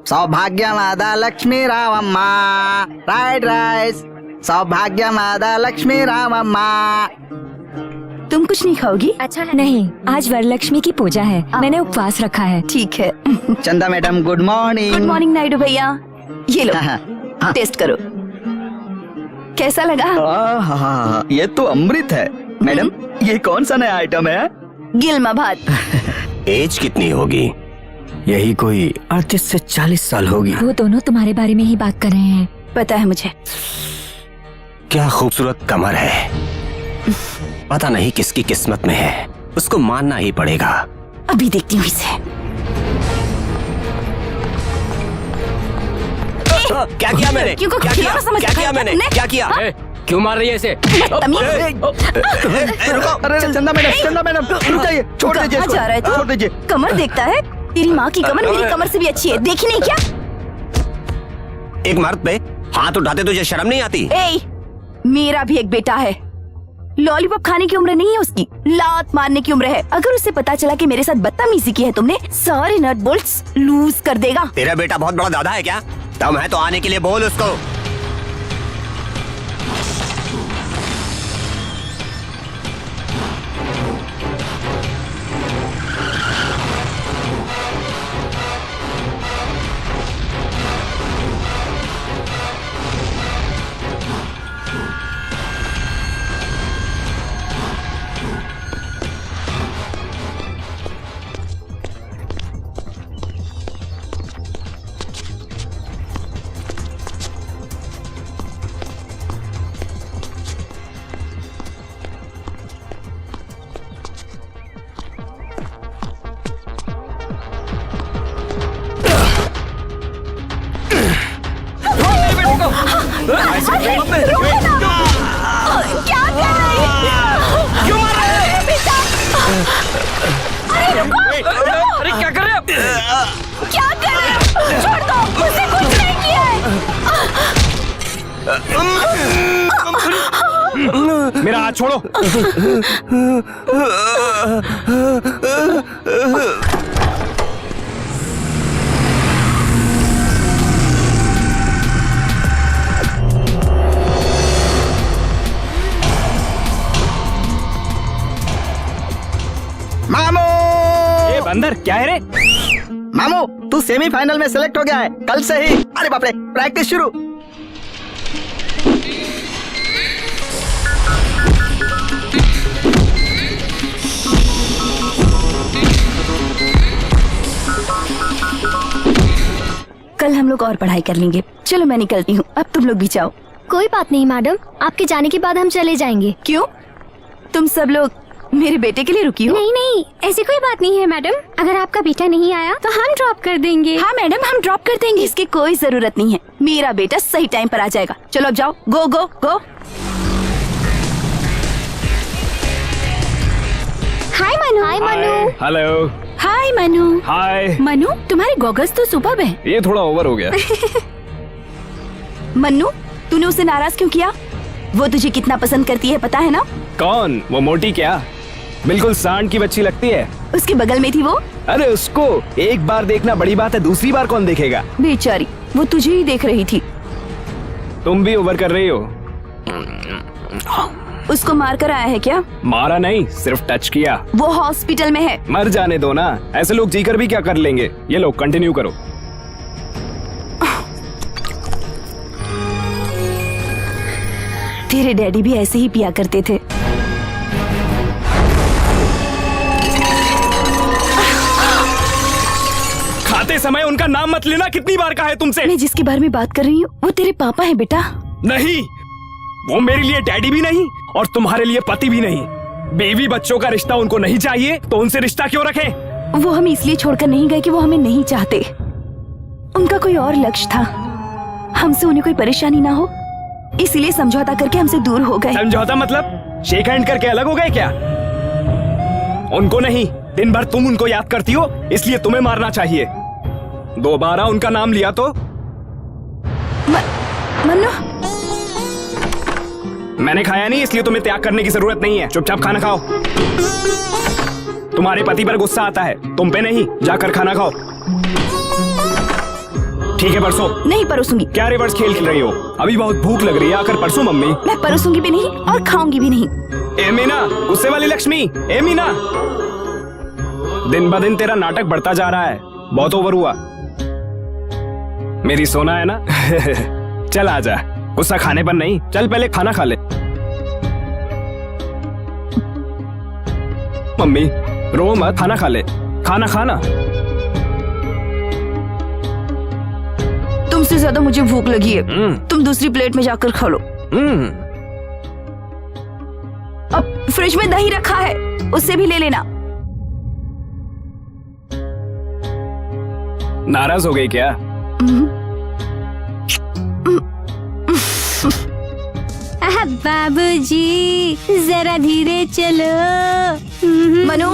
सौभाग्यमादा Lakshmi रामम्मा, fried rice. सौभाग्यमादा Lakshmi रामम्मा। तुम कुछ नहीं खाओगी? अच्छा है। नहीं, आज वरलक्ष्मी की पूजा है, मैंने उपवास रखा है। ठीक है। चंदा madam good morning. Good morning Naidu भैया, ये लो टेस्ट करो, कैसा लगा? ये तो अमृत है। मैडम ये कौन सा नया आइटम है? गिलमा भात। एज कितनी होगी? यही कोई 38 से 40 साल होगी। वो दोनों तुम्हारे बारे में ही बात कर रहे हैं। पता है मुझे। क्या खूबसूरत कमर है, पता नहीं किसकी किस्मत में है, उसको मानना ही पड़ेगा। अभी देखती हूँ इसे। क्या किया मैंने? क्यों क्या किया? क्या किया मैंने? क्या किया? क्यों मार रही है इसे? अरे चंदा मैडम रुक जाइए, छोड़ दीजिए इसको, जा रहा है छोड़ दीजिए। कमर देखता है? तेरी माँ की कमर मेरी कमर से भी अच्छी है, देखी नहीं क्या? एक मर्द पे हाथ उठाते तुझे शर्म नहीं आती? मेरा भी एक बेटा है, लॉलीपॉप खाने की उम्र नहीं है उसकी, लात मारने की उम्र है। अगर उसे पता चला कि मेरे साथ बदतमीजी की है तुमने, सारे नट बोल्ट्स लूज कर देगा। तेरा बेटा बहुत बड़ा दादा है क्या? दम है तो आने के लिए बोल उसको। क्या कर रहे हैं? क्यों मार रहे हैं? बेटा, अरे रुको, अरे क्या कर रहे हो? क्या कर रहे हो? छोड़ दो, मुझसे कुछ नहीं किया है। मेरा हाथ छोड़ो। मामू ये बंदर क्या है रे? मामू तू सेमीफाइनल में सेलेक्ट हो गया है कल से ही। अरे बाप रे, प्रैक्टिस शुरू। कल हम लोग और पढ़ाई कर लेंगे। चलो मैं निकलती हूँ, अब तुम लोग भी जाओ। कोई बात नहीं मैडम, आपके जाने के बाद हम चले जाएंगे। क्यों? तुम सब लोग मेरे बेटे के लिए रुकी हो? नहीं नहीं, ऐसी कोई बात नहीं है मैडम, अगर आपका बेटा नहीं आया तो हम ड्रॉप कर देंगे। हाँ मैडम, हम ड्रॉप कर देंगे, इसकी कोई जरूरत नहीं है। मेरा बेटा सही टाइम पर आ जाएगा। चलो अब जाओ, गो गो गो। हाय मनु। हाय मनु। हेलो। हाय मनु। हाय। मनु, तुम्हारे गॉगल्स तो सुपर्ब है। ये थोड़ा ओवर हो गया। मन्नू, तूने उसे नाराज क्यों किया? वो तुझे कितना पसंद करती है पता है ना? कौन? वो मोटी क्या बिल्कुल सांड की बच्ची लगती है। उसके बगल में थी वो। अरे उसको एक बार देखना बड़ी बात है, दूसरी बार कौन देखेगा? बेचारी, वो तुझे ही देख रही थी। तुम भी ओवर कर रही हो। उसको मार कर आया है क्या? मारा नहीं, सिर्फ टच किया। वो हॉस्पिटल में है। मर जाने दो ना, ऐसे लोग जीकर भी क्या कर लेंगे। ये लोग कंटिन्यू करो। तेरे डैडी भी ऐसे ही पिया करते थे। खाते समय उनका नाम मत लेना, कितनी बार कहा है तुमसे? मैं जिसके बारे में बात कर रही हूँ वो तेरे पापा है बेटा। नहीं, वो मेरे लिए डैडी भी नहीं और तुम्हारे लिए पति भी नहीं। बीवी बच्चों का रिश्ता उनको नहीं चाहिए तो उनसे रिश्ता क्यों रखें? वो हमें इसलिए छोड़कर नहीं गए कि वो हमें नहीं चाहते। उनका कोई और लक्ष्य था, हमसे उन्हें कोई परेशानी ना हो, इसलिए समझौता करके हमसे दूर हो गए। समझौता मतलब शेक हैंड करके अलग हो गए क्या? उनको नहीं, दिन भर तुम उनको याद करती हो, इसलिए तुम्हें मारना चाहिए। दोबारा उनका नाम लिया तो मन्नू, मैंने खाया नहीं इसलिए तुम्हें त्याग करने की जरूरत नहीं है। चुपचाप खाना खाओ। तुम्हारे पति पर गुस्सा आता है, तुम पे नहीं। जाकर खाना खाओ। ठीक है परसों। नहीं परोसूंगी। क्या रिवर्स खेल खेल रही हो? अभी बहुत भूख लग रही है, आकर परसों मम्मी। मैं परोसूंगी भी नहीं और खाऊंगी भी नहीं। ए मीना, गुस्से वाली लक्ष्मी। ए मीना, दिन ब दिन तेरा नाटक बढ़ता जा रहा है, बहुत ओवर हुआ। मेरी सोना है ना। चल आजा, गुस्सा खाने पर नहीं, चल पहले खाना खा ले। मम्मी रो मत, खाना खा ले, खाना खाना। तुमसे ज्यादा मुझे भूख लगी है, तुम दूसरी प्लेट में जाकर खा लो। अब फ्रिज में दही रखा है, उससे भी ले लेना। नाराज हो गई क्या? बाबूजी जरा धीरे चलो। मनु,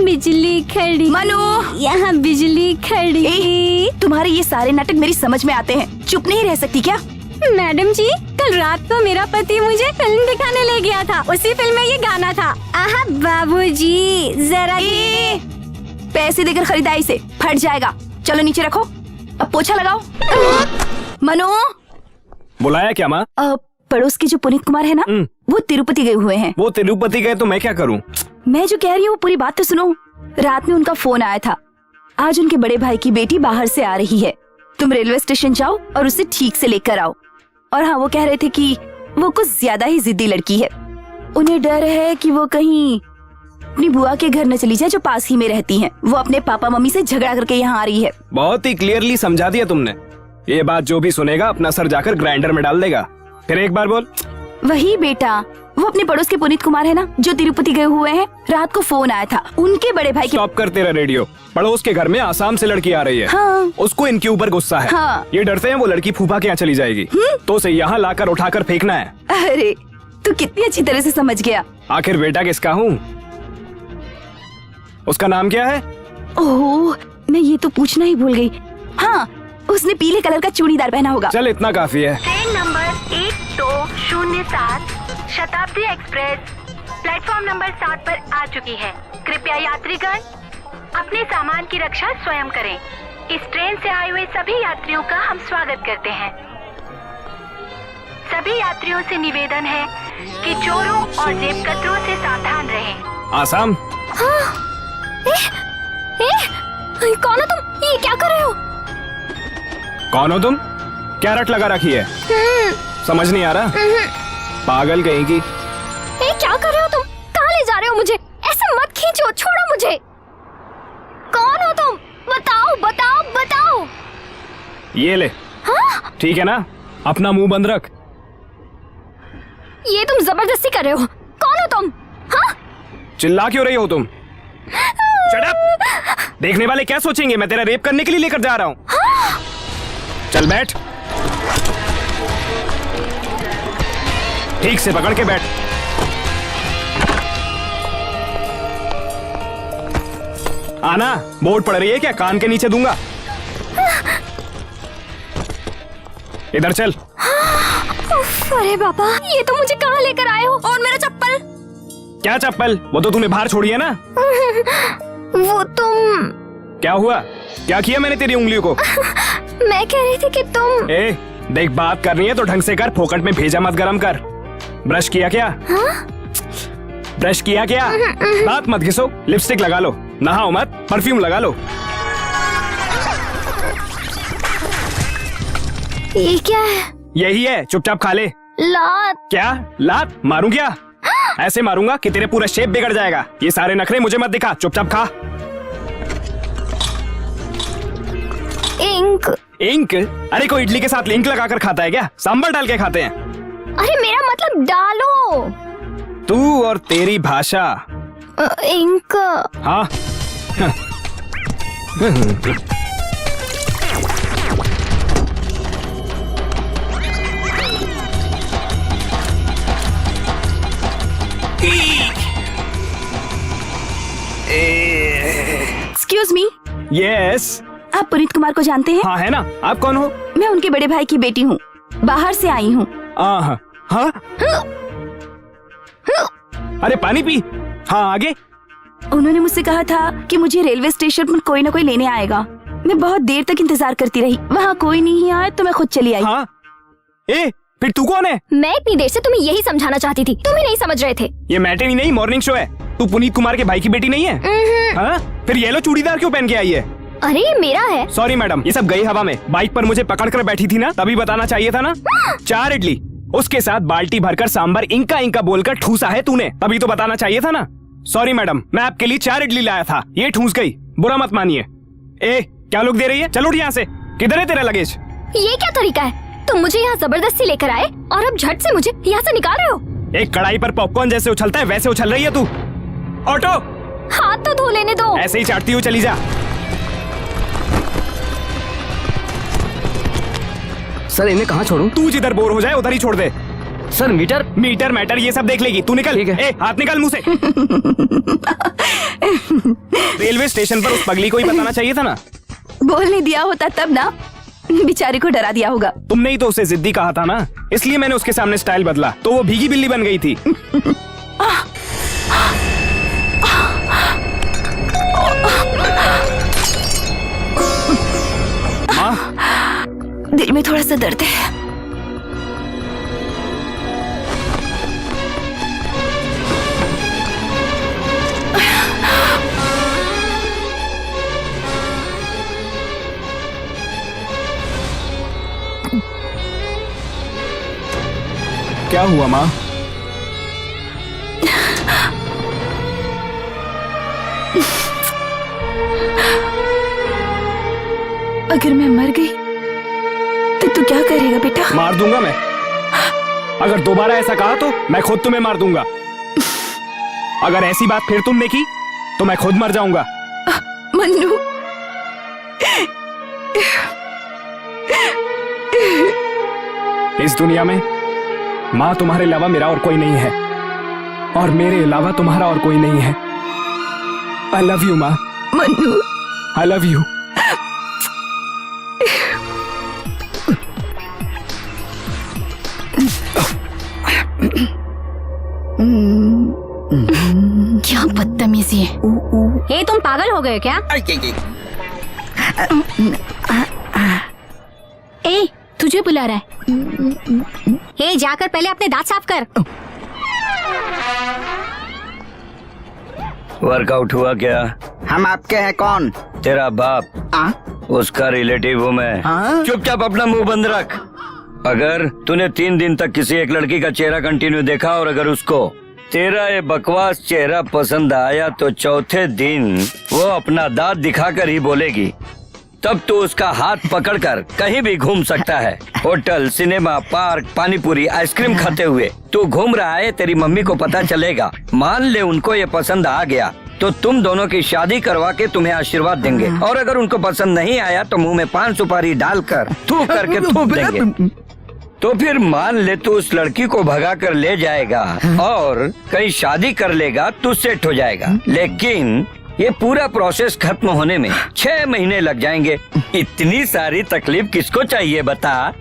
बिजली खड़ी। मनु, यहाँ बिजली खड़ी। तुम्हारे ये सारे नाटक मेरी समझ में आते हैं, चुप नहीं रह सकती क्या? मैडम जी, कल रात को मेरा पति मुझे फिल्म दिखाने ले गया था, उसी फिल्म में ये गाना था। आहा बाबूजी जरा पैसे देकर खरीदाई से फट जाएगा। चलो नीचे रखो, अब पोछा लगाओ। मनु, बुलाया क्या माँ? पड़ोस के जो पुनीत कुमार है ना, वो तिरुपति गए हुए हैं। वो तिरुपति गए तो मैं क्या करूँ? मैं जो कह रही हूँ वो पूरी बात तो सुनो। रात में उनका फोन आया था, आज उनके बड़े भाई की बेटी बाहर से आ रही है, तुम रेलवे स्टेशन जाओ और उसे ठीक से लेकर आओ। और हाँ, वो कह रहे थे कि वो कुछ ज्यादा ही जिद्दी लड़की है, उन्हें डर है कि वो कहीं अपनी बुआ के घर न चली जाए जो पास ही में रहती हैं। वो अपने पापा मम्मी से झगड़ा करके यहाँ आ रही है। बहुत ही क्लियरली समझा दिया तुमने। ये बात जो भी सुनेगा अपना सर जाकर ग्राइंडर में डाल देगा। फिर एक बार बोल। वही बेटा, वो अपने पड़ोस के पुनीत कुमार है ना, जो तिरुपति गए हुए हैं। रात को फोन आया था, उनके बड़े भाई के। स्टॉप कर तेरा रेडियो। पड़ोस के घर में आसाम से लड़की आ रही है। हाँ। उसको इनके ऊपर गुस्सा है। हाँ। ये डरते हैं वो लड़की फूफा के यहाँ चली जाएगी, तो उसे यहाँ लाकर उठाकर फेंकना है। अरे तू कितनी अच्छी तरह से समझ गया। आखिर बेटा किसका हूँ? उसका नाम क्या है? ओह, मैं ये तो पूछना ही भूल गई। हाँ, उसने पीले कलर का चूड़ीदार पहना होगा। चल इतना काफी है। ट्रेन नंबर 1207 शताब्दी एक्सप्रेस प्लेटफॉर्म नंबर 7 पर आ चुकी है। कृपया यात्रीगण अपने सामान की रक्षा स्वयं करें। इस ट्रेन से आए हुए सभी यात्रियों का हम स्वागत करते हैं। सभी यात्रियों से निवेदन है कि चोरों और जेबकतरों से सावधान रहें। आसाम। कौन हो तुम? ये क्या कर रहे हो? कौन हो तुम? क्या रट लगा रखी है? समझ नहीं आ रहा? पागल कहीं की। क्या कर रहे हो तुम? कहाँ ले जा रहे हो मुझे? ऐसे मत खींचो, छोड़ो मुझे। कौन हो तुम? बताओ बताओ बताओ। ये ले। हाँ? ठीक है ना, अपना मुंह बंद रख। ये तुम जबरदस्ती कर रहे हो। कौन हो तुम? हाँ? चिल्ला क्यों रही हो तुम? Shut up! देखने वाले क्या सोचेंगे मैं तेरा रेप करने के लिए लेकर जा रहा हूँ। हाँ? चल बैठ, ठीक से पकड़ के बैठ। आना, बोर्ड पड़ रही है क्या? कान के नीचे दूंगा। इधर चल। अरे बाबा, ये तो मुझे कहाँ लेकर आए हो? और मेरा चप्पल? क्या चप्पल? वो तो तूने बाहर छोड़ी है ना। वो तुम। क्या हुआ? क्या किया मैंने तेरी उंगलियों को? मैं कह रही थी कि तुम। देख, बात करनी है तो ढंग से कर, फोकट में भेजा मत गरम कर। ब्रश किया क्या? हाँ? ब्रश किया क्या? दांत मत घिसो, लिपस्टिक लगा लो, नहाओ मत, परफ्यूम लगा लो। ये क्या है? यही है, चुपचाप खा ले। लात। क्या लात? मारूं क्या? ऐसे मारूंगा कि तेरे पूरा शेप बिगड़ जाएगा। ये सारे नखरे मुझे मत दिखा, चुपचाप खा। इंक। इंक? अरे कोई इडली के साथ इंक लगाकर खाता है क्या? सांभर डाल के खाते हैं। अरे मेरा मतलब डालो। तू और तेरी भाषा। इंक। हाँ। Excuse me. यस। आप पुनीत कुमार को जानते हैं? हाँ है ना। आप कौन हो? मैं उनके बड़े भाई की बेटी हूँ, बाहर से आई हूँ। हाँ। अरे पानी पी। हाँ आगे। उन्होंने मुझसे कहा था कि मुझे रेलवे स्टेशन पर कोई ना कोई लेने आएगा। मैं बहुत देर तक इंतजार करती रही, वहाँ कोई नहीं आया तो मैं खुद चली आई। हाँ ए फिर तू कौन है? मैं इतनी देर से तुम्हें यही समझाना चाहती थी, तुम ही नहीं समझ रहे थे। ये मैटनी नहीं मॉर्निंग शो है। तू पुनीत कुमार के भाई की बेटी नहीं है? हाँ? फिर येलो चूड़ीदार क्यों पहन के आई है? अरे ये मेरा है। सॉरी मैडम, ये सब गई हवा में। बाइक पर मुझे पकड़ कर बैठी थी ना, तभी बताना चाहिए था ना। 4 इडली, उसके साथ बाल्टी भरकर सांबर इंका इंका बोलकर ठूसा है तूने, तभी तो बताना चाहिए था ना। सॉरी मैडम, मैं आपके लिए 4 इडली लाया था, ये ठूस गई, बुरा मत मानिए। ए क्या लोग दे रही है? चलो उठ यहाँ से। किधर है तेरा लगेज? ये क्या तरीका है? तुम मुझे यहाँ जबरदस्ती लेकर आए और अब झट से मुझे यहाँ से निकाल रहे हो। एक कढ़ाई पर पॉपकॉर्न जैसे उछलता है वैसे उछल रही है तू। ऑटो, हाथ तो धो लेने दो। ऐसे ही चाटती हुई चली जा। सर इन्हें कहाँ छोड़ूं? तू जिधर बोर हो जाए उधर ही छोड़ दे। सर मीटर मीटर मैटर ये सब देख लेगी, तू निकल। ठीक है। ए हाथ निकाल मुंह से। रेलवे स्टेशन पर उस पगली को ही बताना चाहिए था ना। बोलने दिया होता तब ना, बेचारी को डरा दिया होगा। तुमने ही तो उसे जिद्दी कहा था ना, इसलिए मैंने उसके सामने स्टाइल बदला, तो वो भीगी बिल्ली बन गई थी। दिल में थोड़ा सा दर्द है। क्या हुआ माँ? अगर मैं मर गई तो तू क्या करेगा बेटा? मार दूंगा मैं। अगर दोबारा ऐसा कहा तो मैं खुद तुम्हें मार दूंगा। अगर ऐसी बात फिर तुमने की तो मैं खुद मर जाऊंगा। मन्नू, इस दुनिया में माँ तुम्हारे अलावा मेरा और कोई नहीं है, और मेरे अलावा तुम्हारा और कोई नहीं है। आई लव यू माँ। Mannu, I love you. क्या बदतमीजी है। ये तुम पागल हो गए क्या? ए तुझे बुला रहा है। ए जाकर पहले अपने दांत साफ कर। वर्कआउट हुआ क्या? हम आपके हैं कौन? तेरा बाप, उसका रिलेटिव हूँ मैं। चुपचाप अपना मुंह बंद रख। अगर तूने 3 दिन तक किसी एक लड़की का चेहरा कंटिन्यू देखा और अगर उसको तेरा ये बकवास चेहरा पसंद आया तो चौथे दिन वो अपना दांत दिखाकर ही बोलेगी, तब तो उसका हाथ पकड़कर कहीं भी घूम सकता है। Hotel, cinema, park, panipuri, ice cream खाते हुए तू घूम रहा है, तेरी मम्मी को पता चलेगा। मान ले उनको ये पसंद आ गया तो तुम दोनों की शादी करवा के तुम्हें आशीर्वाद देंगे, और अगर उनको पसंद नहीं आया तो मुंह में 5 सुपारी डालकर थू करके थूक देंगे। तो फिर मान ले तू उस लड़की को भगा कर ले जाएगा और कहीं शादी कर लेगा, तू सेट हो जाएगा। लेकिन ये पूरा प्रोसेस खत्म होने में 6 महीने लग जाएंगे। इतनी सारी तकलीफ किसको चाहिए बता?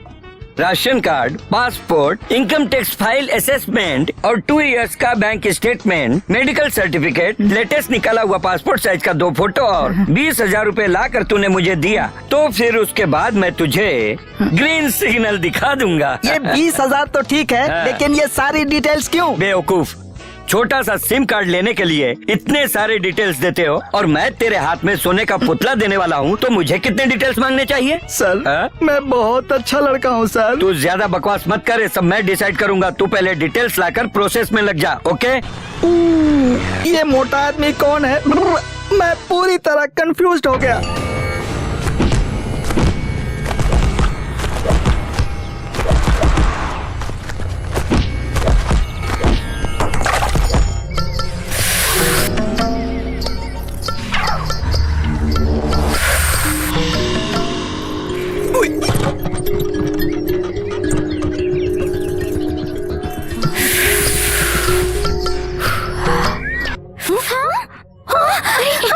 Ration card, passport, income tax file assessment और 2 इयर्स का bank statement, medical certificate, latest निकाला हुआ पासपोर्ट साइज का 2 फोटो और 20,000 रूपए ला कर तूने मुझे दिया, तो फिर उसके बाद मैं तुझे ग्रीन सिग्नल दिखा दूंगा। ये 20,000 तो ठीक है, लेकिन ये सारी डिटेल्स क्यों? बेवकूफ, छोटा सा सिम कार्ड लेने के लिए इतने सारे डिटेल्स देते हो, और मैं तेरे हाथ में सोने का पुतला देने वाला हूँ, तो मुझे कितने डिटेल्स मांगने चाहिए? सर मैं बहुत अच्छा लड़का हूँ सर। तू ज्यादा बकवास मत कर, सब मैं डिसाइड करूंगा। तू पहले डिटेल्स लाकर प्रोसेस में लग जा, ओके? ये मोटा आदमी कौन है? मैं पूरी तरह कंफ्यूज्ड हो गया।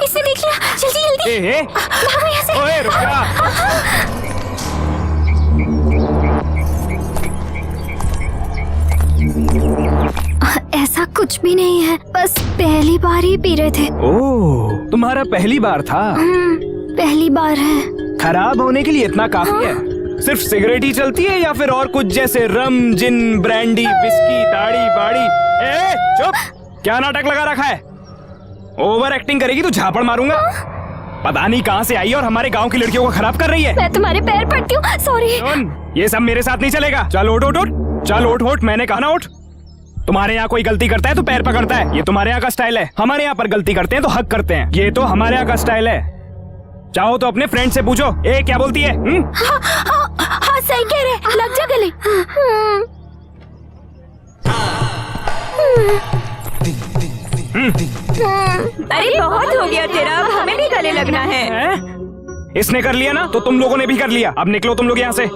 इसे देख लिया, जल्दी जल्दी भागो यहाँ से। ओए रुक जा। ऐसा कुछ भी नहीं है, बस पहली बार ही पी रहे थे। ओह, तुम्हारा पहली बार था? पहली बार है। खराब होने के लिए इतना काफी है? सिर्फ सिगरेट ही चलती है या फिर और कुछ, जैसे रम, जिन, ब्रांडी, विस्की, दाढ़ी बाड़ी? ए, चुप! क्या नाटक लगा रखा है? ओवर एक्टिंग करेगी तो झापड़ मारूंगा। पता नहीं कहाँ से आई और हमारे गांव की लड़कियों को खराब कर रही है। मैं तुम्हारे पैर पड़ती हूँ, सॉरी। सुन, ये सब मेरे साथ नहीं चलेगा। चल उठ उठ उठ, चल उठ उठ, मैंने कहा ना उठ। तुम्हारे यहाँ कोई गलती करता है तो पैर पकड़ता है, ये तुम्हारे यहाँ का स्टाइल है। हमारे यहाँ पर गलती करते हैं तो हक करते हैं, ये तो हमारे यहाँ का स्टाइल है। चाहो तो अपने फ्रेंड से पूछो, ए क्या बोलती है? हाँ सही कह रहे, लग जा गले। अरे बहुत हो गया तेरा, अब हमें भी गले लगना है। हैं? इसने कर लिया ना तो तुम लोगों ने भी कर लिया। अब निकलो तुम लोग यहाँ से।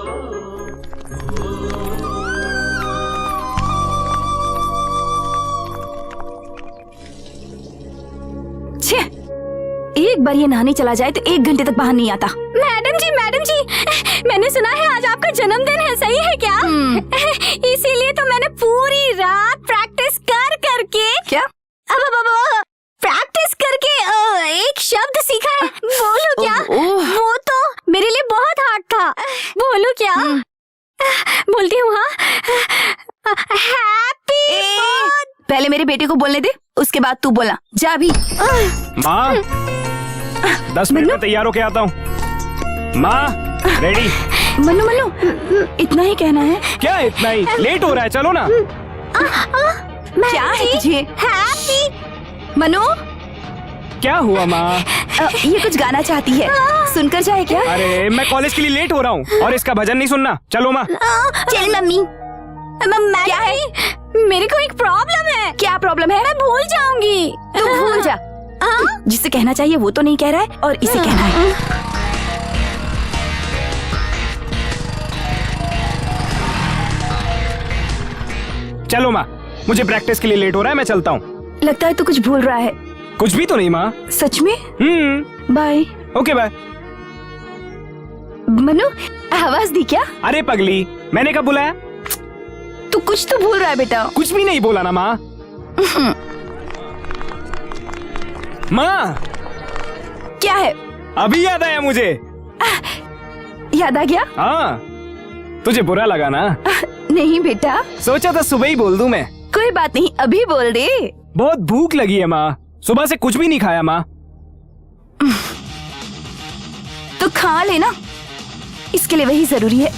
छे, एक बार ये नहाने चला जाए तो 1 घंटे तक बाहर नहीं आता। मैडम जी, मैंने सुना है आज आपका जन्मदिन है, सही है क्या? इसीलिए तो मैंने पूरी रात प्रैक्टिस कर करके क्या? अब प्रैक्टिस करके एक शब्द सीखा है। बोलो क्या? वो तो मेरे लिए बहुत हार्ड था। बोलो क्या? बोलती हूँ हाँ, हैप्पी। पहले मेरे बेटे को बोलने दे, उसके बाद तू बोला। जा अभी। माँ 10 मिनट में तैयार होके आता हूँ। माँ रेडी? मन्नू इतना ही कहना है? क्या इतना ही? लेट हो रहा है, चलो ना। क्या है तुझे? हैप्पी। मनु, क्या हुआ माँ? ये कुछ गाना चाहती है, सुनकर जाए क्या? अरे मैं कॉलेज के लिए लेट हो रहा हूँ और इसका भजन नहीं सुनना। चलो माँ। चल मम्मी। क्या है? मेरे को एक प्रॉब्लम है। क्या प्रॉब्लम है? मैं भूल जाऊंगी। तू भूल जा। जिसे कहना चाहिए वो तो नहीं कह रहा है और इसे कहना है। चलो माँ, मुझे प्रैक्टिस के लिए लेट हो रहा है, मैं चलता हूँ। लगता है तू कुछ भूल रहा है। कुछ भी तो नहीं माँ। सच में? बाय। Okay bye. मनु, आवाज दी क्या? अरे पगली, मैंने कब बुलाया? तू कुछ तो भूल रहा है बेटा। कुछ भी नहीं बोला ना माँ। माँ क्या है? अभी याद आया मुझे। याद आ गया? हाँ, तुझे बुरा लगा ना? नहीं बेटा, सोचा था सुबह ही बोल दूं मैं। कोई बात नहीं, अभी बोल दे। बहुत भूख लगी है माँ, सुबह से कुछ भी नहीं खाया माँ। तो खा लेना, इसके लिए वही जरूरी है।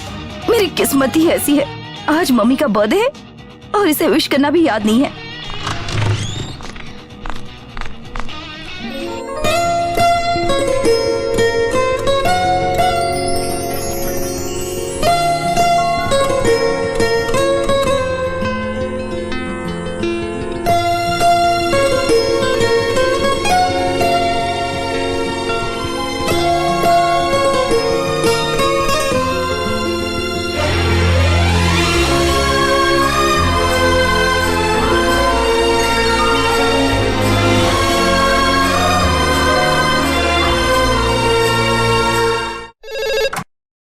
मेरी किस्मत ही ऐसी है, आज मम्मी का बर्थडे है और इसे विश करना भी याद नहीं है।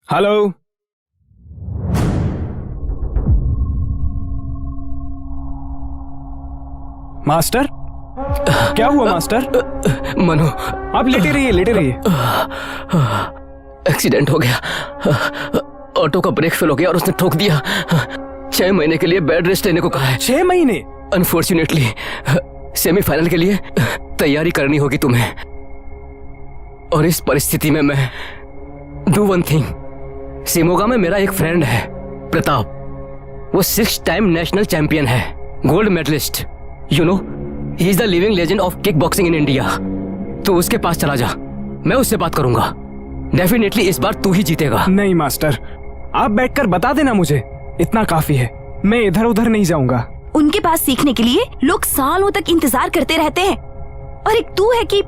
Hello, master? क्या हुआ मास्टर? मनु, आप लेटे रहिए, लेटे रहिए। एक्सीडेंट हो गया। ऑटो का ब्रेक फेल हो गया और उसने ठोक दिया। 6 महीने के लिए बेड रेस्ट लेने को कहा है। 6 महीने? अनफॉर्चुनेटली सेमीफाइनल के लिए तैयारी करनी होगी तुम्हें, और इस परिस्थिति में मैं डू वन थिंग। शिमोगा में मेरा एक फ्रेंड है प्रताप, वो 6 टाइम नेशनल चैंपियन है, gold medalist. You know, he is the living legend of kick boxing in India. तो उसके पास चला जा, मैं उससे बात करूंगा। डेफिनेटली इस बार तू ही जीतेगा। नहीं मास्टर, आप बैठकर बता देना मुझे, इतना काफी है। मैं इधर उधर नहीं जाऊंगा। उनके पास सीखने के लिए लोग सालों तक इंतजार करते रहते हैं, और एक तू है कि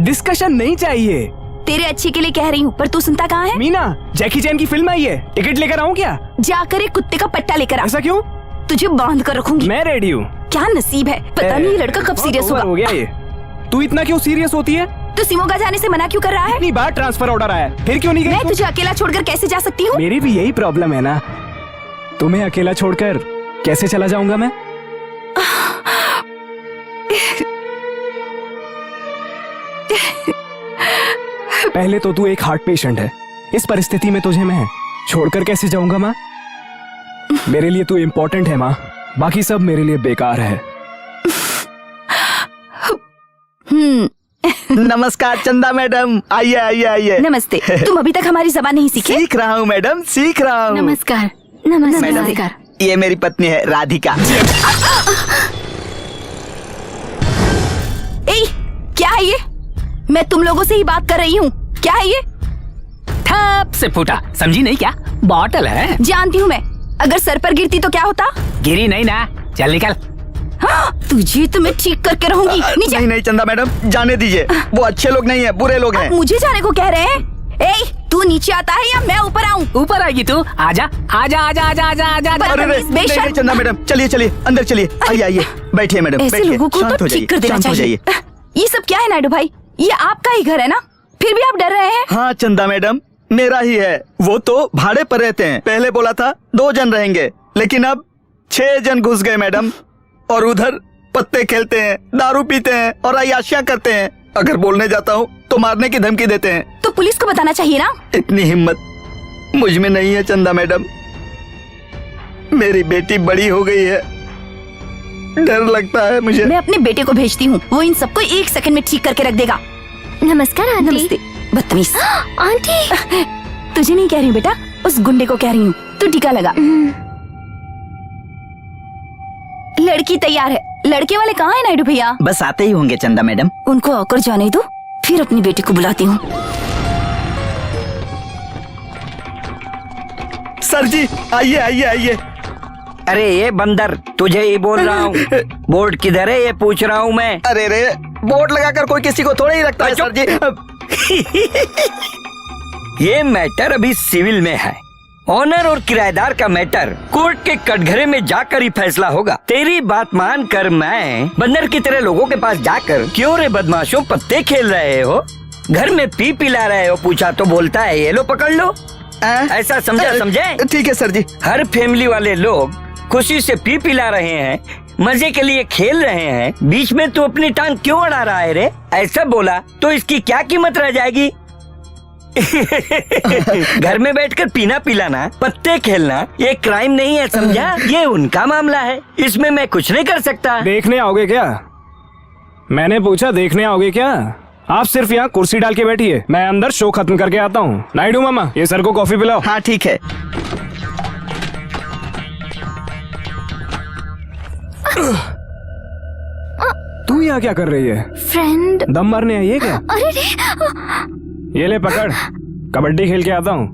डिस्कशन नहीं चाहिए। तेरे अच्छे के लिए कह रही हूँ, पर तू सुनता कहाँ है? मीना, जैकी चैन की फिल्म आई है, टिकट लेकर आऊँ क्या? जाकर एक कुत्ते का पट्टा लेकर आ। ऐसा क्यों? तुझे बांध कर रखूंगी। मैं रेडी हूँ। क्या नसीब है, पता नहीं ये लड़का कब सीरियस होगा। हो गया ये। तू इतना क्यों सीरियस होती है? तो शिमोगा जाने से मना क्यों कर रहा है? इतनी बार ट्रांसफर ऑर्डर आया, फिर क्यों नहीं गई? मैं तुझे अकेला छोड़कर कैसे जा सकती हूँ? मेरी भी यही प्रॉब्लम है ना, तुम्हें अकेला छोड़कर कैसे चला जाऊंगा मैं? पहले तो तू एक हार्ट पेशेंट है। इस परिस्थिति में तुझे मैं छोड़कर कैसे जाऊंगा माँ? मेरे लिए तू इम्पोर्टेंट है माँ, बाकी सब मेरे लिए बेकार है। नमस्कार चंदा मैडम, आइए आइए आइए। नमस्ते। तुम अभी तक हमारी जबान नहीं सीखे? सीख रहा हूँ मैडम, सीख रहा हूँ। नमस्कार। मैडम, ये मेरी पत्नी है राधिका। ए, क्या है ये? मैं तुम लोगों से ही बात कर रही हूँ। क्या है ये? ठप से फूटा, समझी नहीं क्या? बॉटल है। जानती हूँ मैं, अगर सर पर गिरती तो क्या होता? गिरी नहीं ना, चल निकल। हाँ, तुझे तो मैं ठीक करके रहूंगी। नीचे। नहीं नहीं चंदा मैडम, जाने दीजिए, वो अच्छे लोग नहीं है, बुरे लोग हैं। मुझे जाने को कह रहे हैं? ए, तू नीचे आता है या मैं ऊपर आऊँ? ऊपर आएगी तू, आजा आजा आजा आजा आजा आजा आजा। अरे नहीं, नहीं चंदा मैडम, चलिए चलिए अंदर चलिए, आइए आइए, बैठिए मैडम, ऐसे बैठिए, लोगों को शांत तो हो जाइए, ठीक कर देना शांत हो चाहिए। जाइए। ये सब क्या है नायडू भाई? ये आपका ही घर है ना, फिर भी आप डर रहे हैं? हाँ चंदा मैडम, मेरा ही है। वो तो भाड़े पर रहते हैं, पहले बोला था 2 जन रहेंगे, लेकिन अब 6 जन घुस गए मैडम। और उधर पत्ते खेलते हैं, दारू पीते हैं और अय्याशियां करते हैं। अगर बोलने जाता हूँ तो मारने की धमकी देते हैं। तो पुलिस को बताना चाहिए ना। इतनी हिम्मत मुझ में नहीं है चंदा मैडम। मेरी बेटी बड़ी हो गई है, डर लगता है मुझे। मैं अपने बेटे को भेजती हूँ, वो इन सबको 1 सेकंड में ठीक करके रख देगा। नमस्कार आंटी। नमस्ते। बदतमीज। आंटी, तुझे नहीं कह रही हूँ बेटा, उस गुंडे को कह रही हूँ। तू टीका लगा। लड़की तैयार है। लड़के वाले कहाँ है नायडू भैया? बस आते ही होंगे चंदा मैडम। उनको आकर जाने दो, फिर अपनी बेटी को बुलाती हूँ। सर जी आइए आइए आइए। अरे ये बंदर, तुझे ही बोल रहा हूँ। बोर्ड किधर है ये पूछ रहा हूँ मैं। अरे रे, बोर्ड लगाकर कोई किसी को थोड़ा ही रखता है सर जी। ये मैटर अभी सिविल में है। ऑनर और किराएदार का मैटर कोर्ट के कटघरे में जाकर ही फैसला होगा। तेरी बात मानकर मैं बंदर की तरह लोगों के पास जाकर, क्यों रे बदमाशों पत्ते खेल रहे हो, घर में पी पिला रहे हो, पूछा तो बोलता है ये लो पकड़ लो। ऐसा समझे? ठीक है सर जी। हर फैमिली वाले लोग खुशी से पी पिला रहे हैं, मजे के लिए खेल रहे हैं, बीच में तू अपनी टांग क्यों अड़ा रहा है रे? ऐसा बोला तो इसकी क्या कीमत रह जाएगी? घर में बैठकर पीना पिलाना, पत्ते खेलना ये क्राइम नहीं है, समझा? ये उनका मामला है, इसमें मैं कुछ नहीं कर सकता। देखने आओगे क्या? मैंने पूछा देखने आओगे क्या? आप सिर्फ यहाँ कुर्सी डाल के बैठिए, मैं अंदर शो खत्म करके आता हूँ। नायडू मामा, ये सर को कॉफी पिलाओ। हाँ ठीक है। तू यहाँ क्या कर रही है? फ्रेंड। दम मारने आई है क्या? अरे रे, ये ले पकड़, कबड्डी खेल के आता हूँ।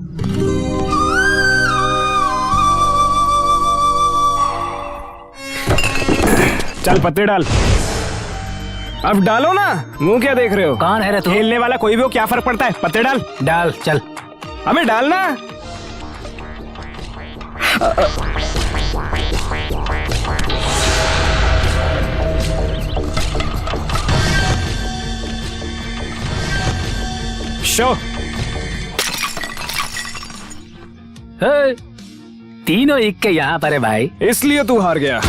चल पत्ते डाल। अब डालो ना, मुंह क्या देख रहे हो? कौन है रे तू? खेलने वाला कोई भी हो, क्या फर्क पड़ता है? पत्ते डाल। डाल चल। अबे डालना। शो। तीनों इक्के यहाँ पर है भाई। इसलिए तू हार गया।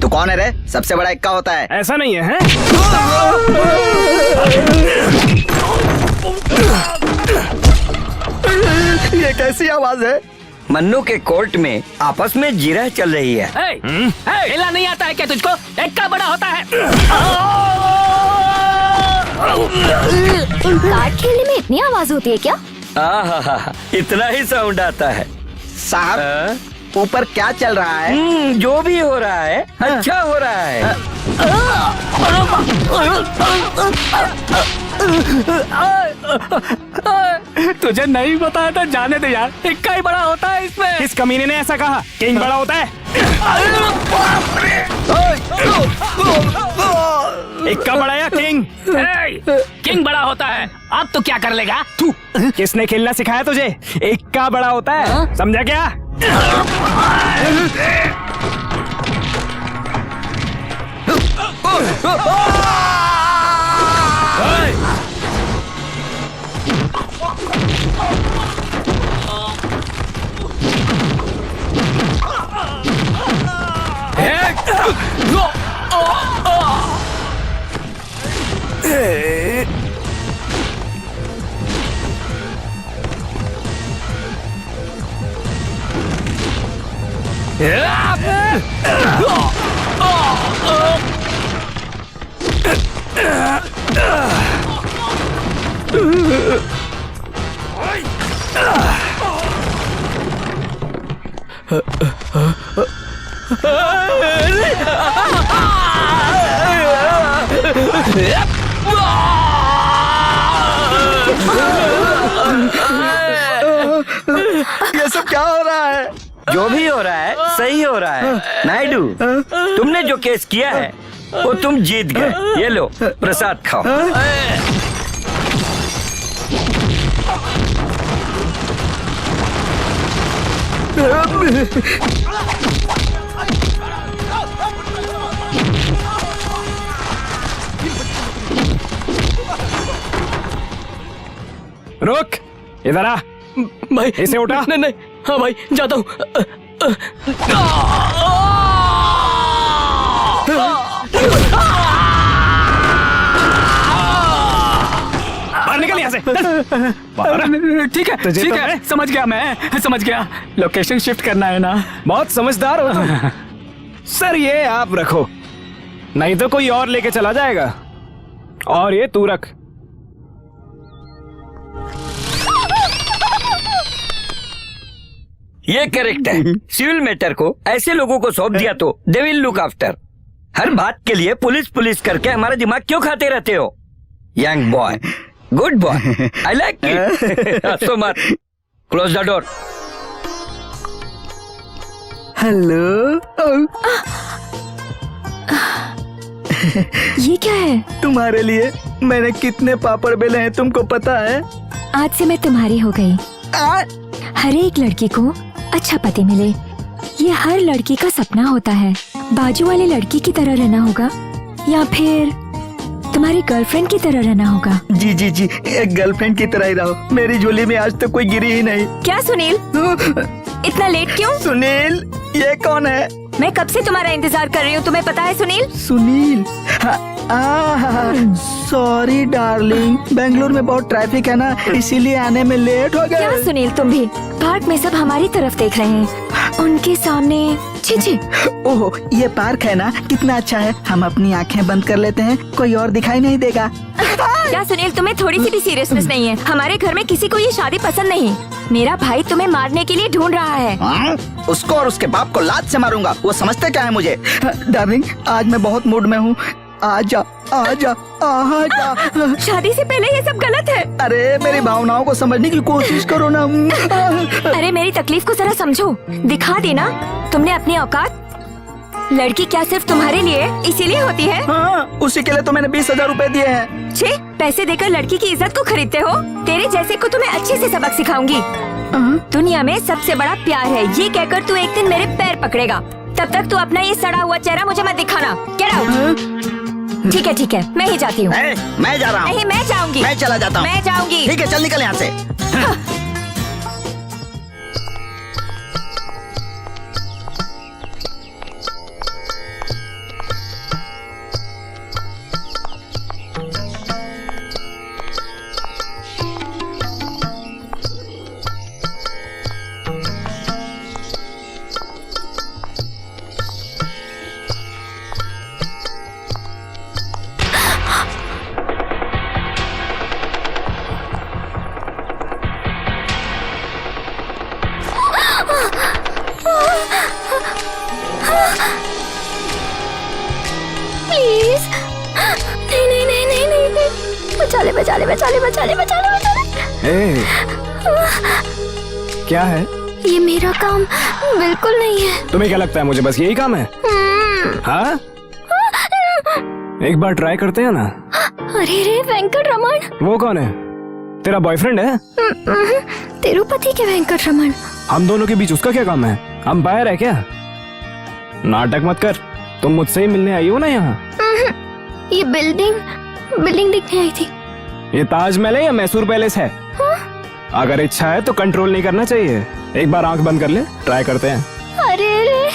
तू कौन है रे? सबसे बड़ा इक्का होता है। ऐसा नहीं है, हैं? ये कैसी आवाज है? मन्नू के कोर्ट में आपस में जिरह चल रही है। खेलना नहीं आता है क्या तुझको? इक्का बड़ा होता है। कार्ड खेलने में इतनी आवाज होती है क्या? आहा, इतना ही साउंड आता है। साहब ऊपर क्या चल रहा है? जो भी हो रहा है अच्छा हो रहा है। तुझे नहीं बताया था, जाने दे यार, इक्का ही बड़ा होता है इसमें। इस कमीने ने ऐसा कहा, किंग बड़ा होता है। इक्का बड़ा या किंग? किंग बड़ा होता है। अब तो क्या कर लेगा तू? किसने खेलना सिखाया तुझे? इक्का बड़ा होता है, समझा क्या? ये सब क्या हो रहा है? जो भी हो रहा है सही हो रहा है। नायडू, तुमने जो केस किया है वो तुम जीत गए। ये लो प्रसाद खाओ। रुक, इधर आ। भाई इसे उठा। नहीं नहीं, हाँ भाई जाता हूँ। बाहर निकल यहाँ से। बाहर। ठीक है तुझे ठीक तो है, मैं- समझ गया, मैं समझ गया। लोकेशन शिफ्ट करना है ना। बहुत समझदार हो तुम। सर ये आप रखो, नहीं तो कोई और लेके चला जाएगा। और ये तू रख। ये करेक्ट है। सिविल मैटर को ऐसे लोगों को सौंप दिया तो दे विल लुक आफ्टर। हर बात के लिए पुलिस पुलिस करके हमारा दिमाग क्यों खाते रहते हो? Young boy, good boy, I like it. हंसो मत, क्लोज द डोर। हेलो। ये क्या है? तुम्हारे लिए मैंने कितने पापड़ बेले हैं तुमको पता है? आज से मैं तुम्हारी हो गई। आ, हर एक लड़की को अच्छा पति मिले, ये हर लड़की का सपना होता है। बाजू वाले लड़की की तरह रहना होगा या फिर तुम्हारी गर्लफ्रेंड की तरह रहना होगा। जी जी जी, एक गर्लफ्रेंड की तरह ही रहो। मेरी झोली में आज तक कोई गिरी ही नहीं। क्या सुनील, इतना लेट क्यों? सुनील, ये कौन है? मैं कब से तुम्हारा इंतजार कर रही हूँ, तुम्हें पता है सुनील? सुनील, सॉरी डार्लिंग, बेंगलुरु में बहुत ट्रैफिक है ना, इसीलिए आने में लेट हो क्या गए। सुनील, तुम भी पार्क में सब हमारी तरफ देख रहे हैं, उनके सामने छी। ओह, ये पार्क है ना, कितना अच्छा है। हम अपनी आंखें बंद कर लेते हैं, कोई और दिखाई नहीं देगा। क्या सुनील, तुम्हें थोड़ी सी भी सीरियसनेस नहीं है? हमारे घर में किसी को ये शादी पसंद नहीं। मेरा भाई तुम्हें मारने के लिए ढूंढ रहा है। उसको और उसके बाप को लात से मारूंगा। वो समझते क्या है मुझे? डार्लिंग, आज मैं बहुत मूड में हूँ। आजा आजा आजा। शादी से पहले ये सब गलत है। अरे मेरी भावनाओं को समझने की कोशिश करो ना। अरे मेरी तकलीफ को जरा समझो, दिखा देना तुमने अपनी औकात। लड़की क्या सिर्फ तुम्हारे लिए इसीलिए होती है? हाँ, उसी के लिए तो मैंने 20,000 रुपए दिए हैं। छे, पैसे देकर लड़की की इज्जत को खरीदते हो? तेरे जैसे को तुम्हें अच्छे से सबक सिखाऊंगी। दुनिया में सबसे बड़ा प्यार है, ये कहकर तू एक दिन मेरे पैर पकड़ेगा। तब तक तू अपना ये सड़ा हुआ चेहरा मुझे मत दिखाना। Get out. ठीक है, मैं ही जाती हूँ। मैं जा रहा हूँ। नहीं, मैं जाऊंगी। मैं चला जाता हूँ। मैं जाऊंगी। ठीक है, चल निकल यहाँ से। प्लीज, नहीं। बचा ले। ए, क्या है? ये मेरा काम बिल्कुल नहीं है। तुम्हें क्या लगता है मुझे बस यही काम है? हाँ, एक बार ट्राई करते हैं ना। अरे रे वेंकट रमन। वो कौन है? तेरा बॉयफ्रेंड है? तिरुपति के वेंकट रमन। हम दोनों के बीच उसका क्या काम है? अंपायर है क्या? नाटक मत कर, तुम मुझसे ही मिलने आई हो ना यहाँ। ये बिल्डिंग दिखने आई थी। ये ताजमहल है या मैसूर पैलेस है? अगर इच्छा है तो कंट्रोल नहीं करना चाहिए। एक बार आंख बंद कर ले, ट्राई करते हैं। अरे रे,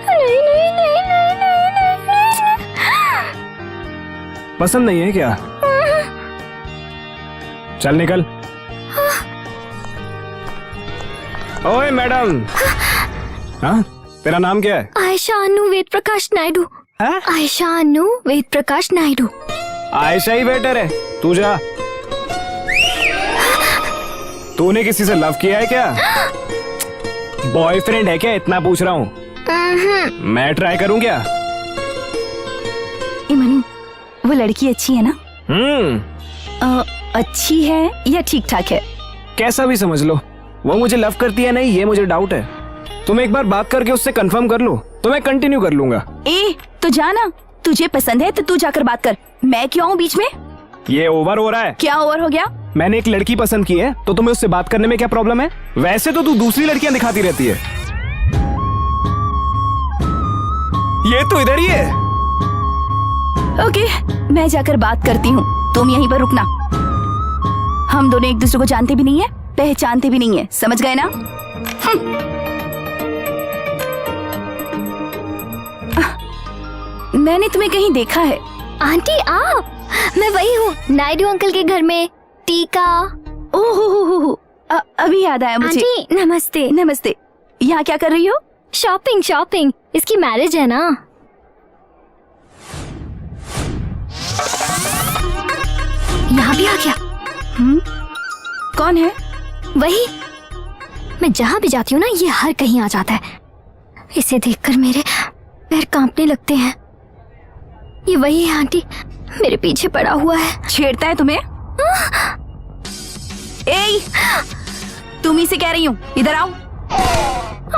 नहीं। पसंद नहीं है क्या? चल निकल। ओए मैडम। हाँ, तेरा नाम क्या है? आयशा अनु वेद प्रकाश नायडू। हैं? आयशा अनु वेद प्रकाश नायडू। आयशा ही बेटर है, तू जा। तूने किसी से लव किया है क्या? बॉयफ्रेंड है क्या, इतना पूछ रहा हूँ। मैं ट्राई करूँ क्या? ए मनु, वो लड़की अच्छी है ना? हम्म, अच्छी है या ठीक ठाक है? कैसा भी समझ लो। वो मुझे लव करती है नहीं, ये मुझे डाउट है। तुम एक बार बात करके उससे कंफर्म कर लो तो मैं कंटिन्यू कर लूंगा। ए तो जाना, तुझे पसंद है तो तू जाकर बात कर, मैं क्यों आऊँ बीच में? ये ओवर हो रहा है। क्या ओवर हो गया? मैंने एक लड़की पसंद की है तो तुम्हें उससे बात करने में क्या प्रॉब्लम है? वैसे तो तू दूसरी लड़कियां दिखाती रहती है। ये तो इधर ही है। ओके, मैं जाकर बात करती हूँ, तुम यहीं पर रुकना। हम दोनों एक दूसरे को जानते भी नहीं है, पहचानते भी नहीं है, समझ गए ना? मैंने तुम्हें कहीं देखा है। आंटी आप, मैं वही हूँ, नायडू अंकल के घर में टीका। ओहो, अभी याद आया मुझे। आंटी नमस्ते। नमस्ते। यहाँ क्या कर रही हो? शॉपिंग शॉपिंग, इसकी मैरिज है ना। यहाँ भी आ गया। कौन है? वही, मैं जहाँ भी जाती हूँ ना ये हर कहीं आ जाता है। इसे देखकर मेरे पैर कांपने लगते हैं। ये वही है आंटी, मेरे पीछे पड़ा हुआ है। छेड़ता है तुम्हें? ए, तुम ही से कह रही हूँ, इधर आओ।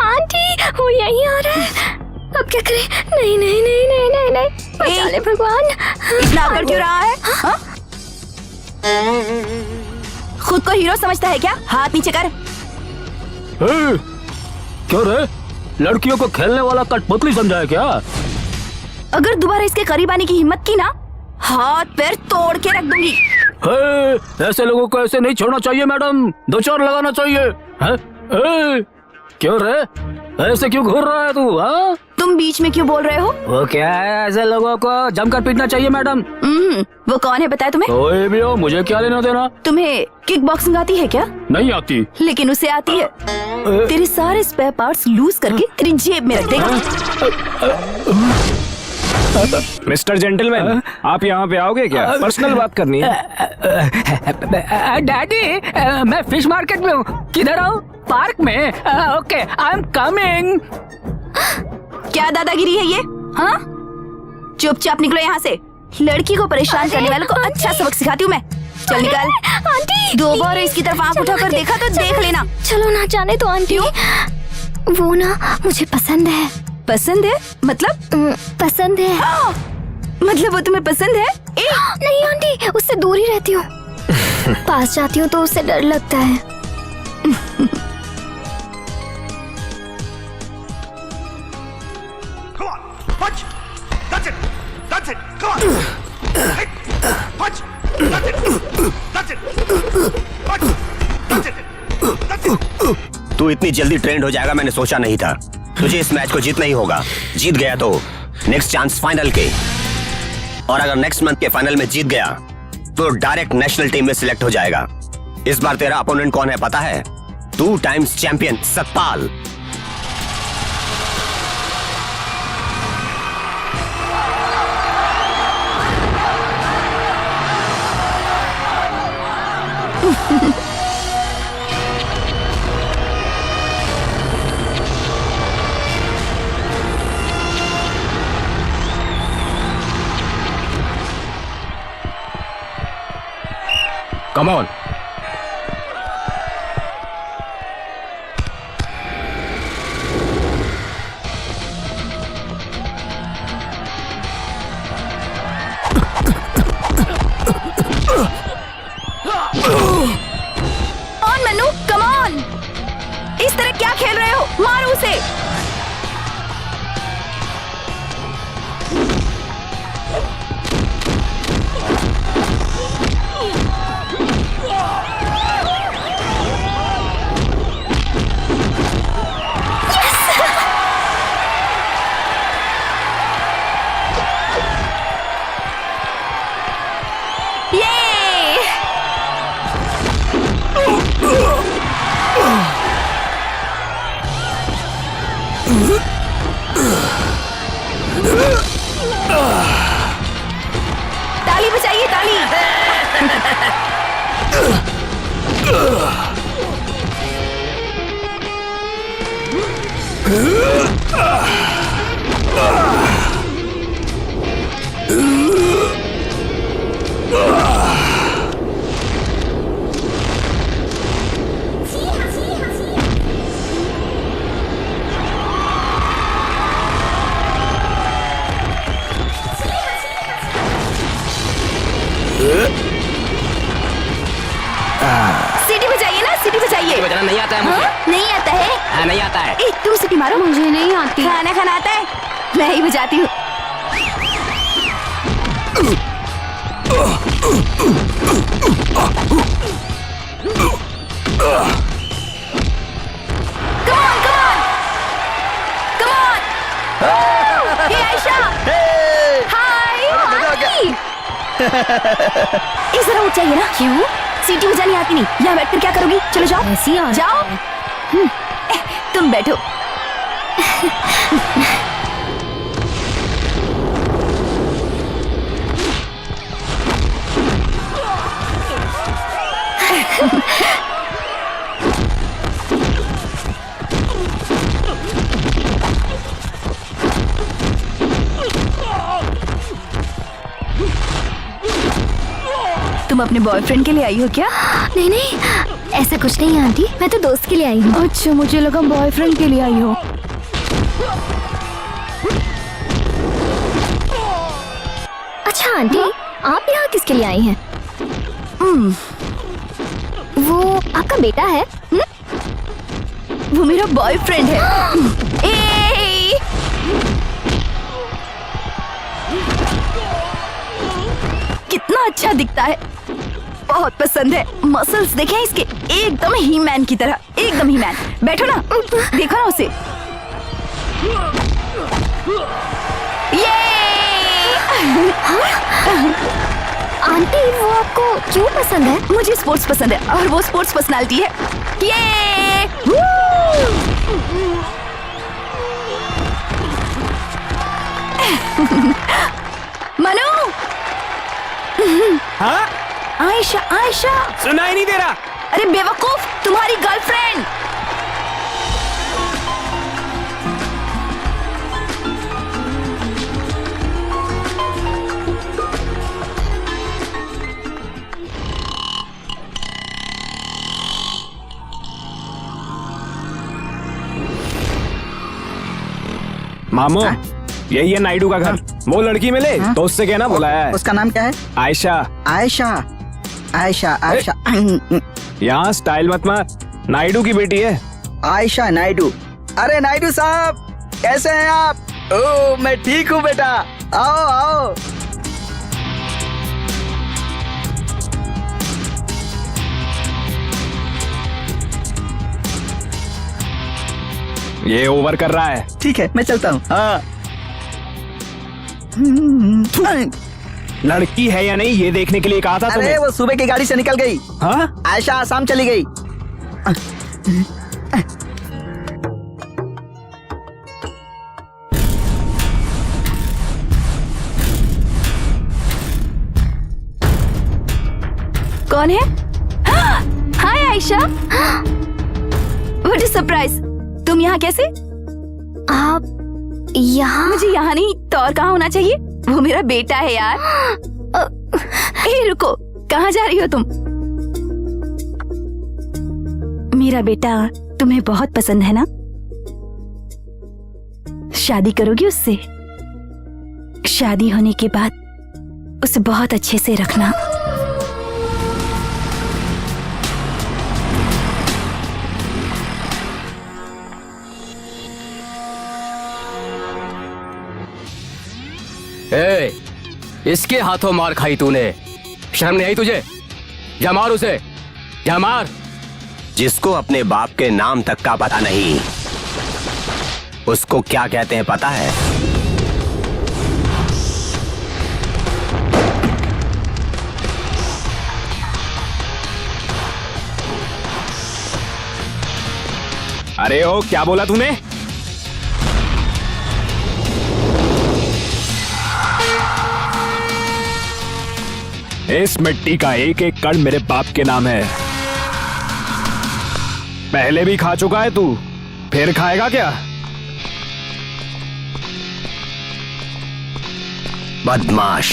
आंटी वो यहीं आ रहा है, अब क्या करें? नहीं नहीं नहीं नहीं नहीं नहीं, बचा ले भगवान। इतना अकड़ क्यों रहा है? हाँ? खुद को हीरो समझता है क्या? हाथ नीचे कर। क्यों रे, लड़कियों को खेलने वाला कठपुतली समझा है क्या? अगर दोबारा इसके करीब आने की हिम्मत की ना, हाथ पैर तोड़ के रख दूंगी। ऐसे लोगों को ऐसे नहीं छोड़ना चाहिए मैडम, दो चार लगाना चाहिए। क्यों रे, ऐसे क्यों घूर रहा है तू? हाँ, तुम बीच में क्यों बोल रहे हो? वो क्या है, ऐसे लोगों को जमकर पीटना चाहिए मैडम। वो कौन है बताया तुम्हें? कोई भी हो, मुझे क्या लेना देना। तुम्हें किक बॉक्सिंग आती है क्या? नहीं आती। लेकिन उसे आती है। तेरे सारे स्पेयर पार्ट्स लूज करके तेरी जेब में रख देगा। मिस्टर जेंटलमैन, आप यहाँ पे आओगे क्या? पर्सनल बात करनी है। डैडी, मैं फिश मार्केट में हूँ। किधर आऊँ? पार्क में। Okay, I am coming. क्या दादागिरी है ये? हाँ, चुपचाप निकलो यहाँ से। लड़की को परेशान करने वालों को अच्छा सबक सिखाती हूँ मैं। चल निकल। आंटी दो बार इसकी तरफ आंख उठाकर देखा तो देख लेना। चलो ना जाने तो आंटी, वो ना मुझे पसंद है। पसंद है मतलब? पसंद है। मतलब वो तुम्हें पसंद है? नहीं आंटी, उससे दूर ही रहती हूँ। पास जाती हूँ तो उससे डर लगता है। तू इतनी जल्दी ट्रेंड हो जाएगा मैंने सोचा नहीं था। तुझे इस मैच को जीतना ही होगा। जीत गया तो नेक्स्ट चांस फाइनल के, और अगर नेक्स्ट मंथ के फाइनल में जीत गया तो डायरेक्ट नेशनल टीम में सिलेक्ट हो जाएगा। इस बार तेरा अपोनेंट कौन है पता है? 2 times champion Satpal. Come on. On Manu, come on. इस तरह क्या खेल रहे हो? मारो उसे। सीटी बजाइए ना, सीटी बजाइए। बजाना नहीं आता है मुझे। हाँ? नहीं आता है? हाँ, नहीं आता है। तुम सीटी मारो। मुझे नहीं आती। खाना खाना आता है? मैं ही बजाती हूँ। Come on, come on, come on. Hey Ayesha, हाय। इस तरह उठ जाइए ना। क्यों? सीटी बजानी आती नहीं, यहाँ बैठकर क्या करोगी? चलो जाओ। ऐसी आ जाओ। तुम बैठो। तुम अपने बॉयफ्रेंड के लिए आई हो क्या? नहीं नहीं, ऐसा कुछ नहीं आंटी, मैं तो दोस्त के लिए आई हूँ। अच्छा, मुझे लगा बॉयफ्रेंड के लिए आई हो। अच्छा आंटी, आप यहाँ किसके लिए आई हैं? वो आपका बेटा है? वो मेरा बॉयफ्रेंड है। ए! कितना अच्छा दिखता है, बहुत पसंद है। मसल्स देखे हैं इसके, एकदम ही मैन की तरह, एकदम ही मैन। बैठो ना, देखो ना उसे। ये! आंटी वो आपको क्यों पसंद है? मुझे स्पोर्ट्स पसंद है और वो स्पोर्ट्स पर्सनालिटी है। ये! मनु! हाँ? आयशा, आयशा! सुनाई नहीं दे रहा। अरे बेवकूफ, तुम्हारी गर्लफ्रेंड। मामू, यही है नायडू का घर। वो लड़की मिले तो उससे कहना बुलाया है। उसका नाम क्या है? आयशा। आयशा। आयशा, आयशा। यहाँ स्टाइल मत मार, नायडू की बेटी है। आयशा नायडू। अरे नायडू साहब, कैसे हैं आप? ओ, मैं ठीक हूँ बेटा, आओ आओ। ये ओवर कर रहा है। ठीक है, मैं चलता हूँ। हाँ। लड़की है या नहीं ये देखने के लिए कहा था अरे तुम्हें। वो सुबह की गाड़ी से निकल गई। हाँ? आयशा आसाम चली गई। कौन है? Hi Ayesha. What is surprise? तुम यहाँ कैसे? आप यहाँ? मुझे यहाँ नहीं तो और कहाँ होना चाहिए? वो मेरा बेटा है यार। ए रुको, कहाँ जा रही हो तुम? मेरा बेटा तुम्हें बहुत पसंद है ना? शादी करोगी उससे? शादी होने के बाद उसे बहुत अच्छे से रखना। ए, इसके हाथों मार खाई तूने, शर्म नहीं आई तुझे? जा मार उसे, जा मार। जिसको अपने बाप के नाम तक का पता नहीं, उसको क्या कहते हैं पता है? अरे ओ, क्या बोला तूने? इस मिट्टी का एक एक कण मेरे बाप के नाम है। पहले भी खा चुका है तू, फिर खाएगा क्या? बदमाश।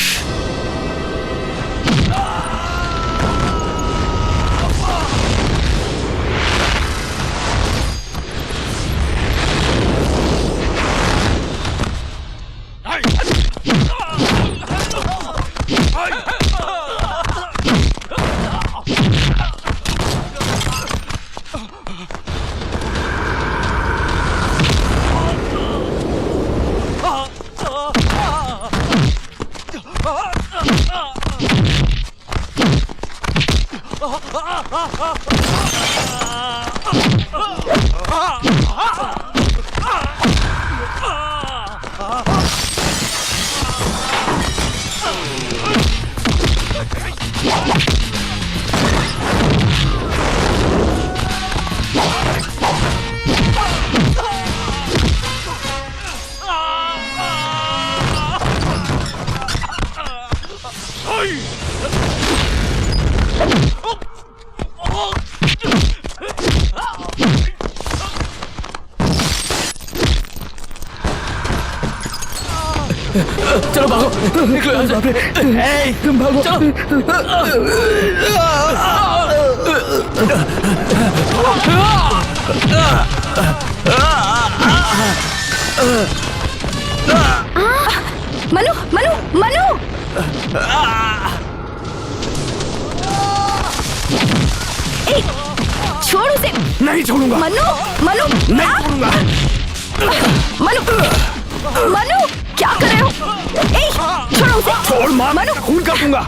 चलो भागो, निकलो यहाँ से। तुम भागो, चलो। मनु मनु मनु ए, छोड़ उसे। नहीं छोड़ूंगा। मनु मनु नहीं छोड़ूंगा। मनु मनु क्या कर रहे हो? ए, छोड़ो उसे। छोड़, मार मनु खून कर दूंगा।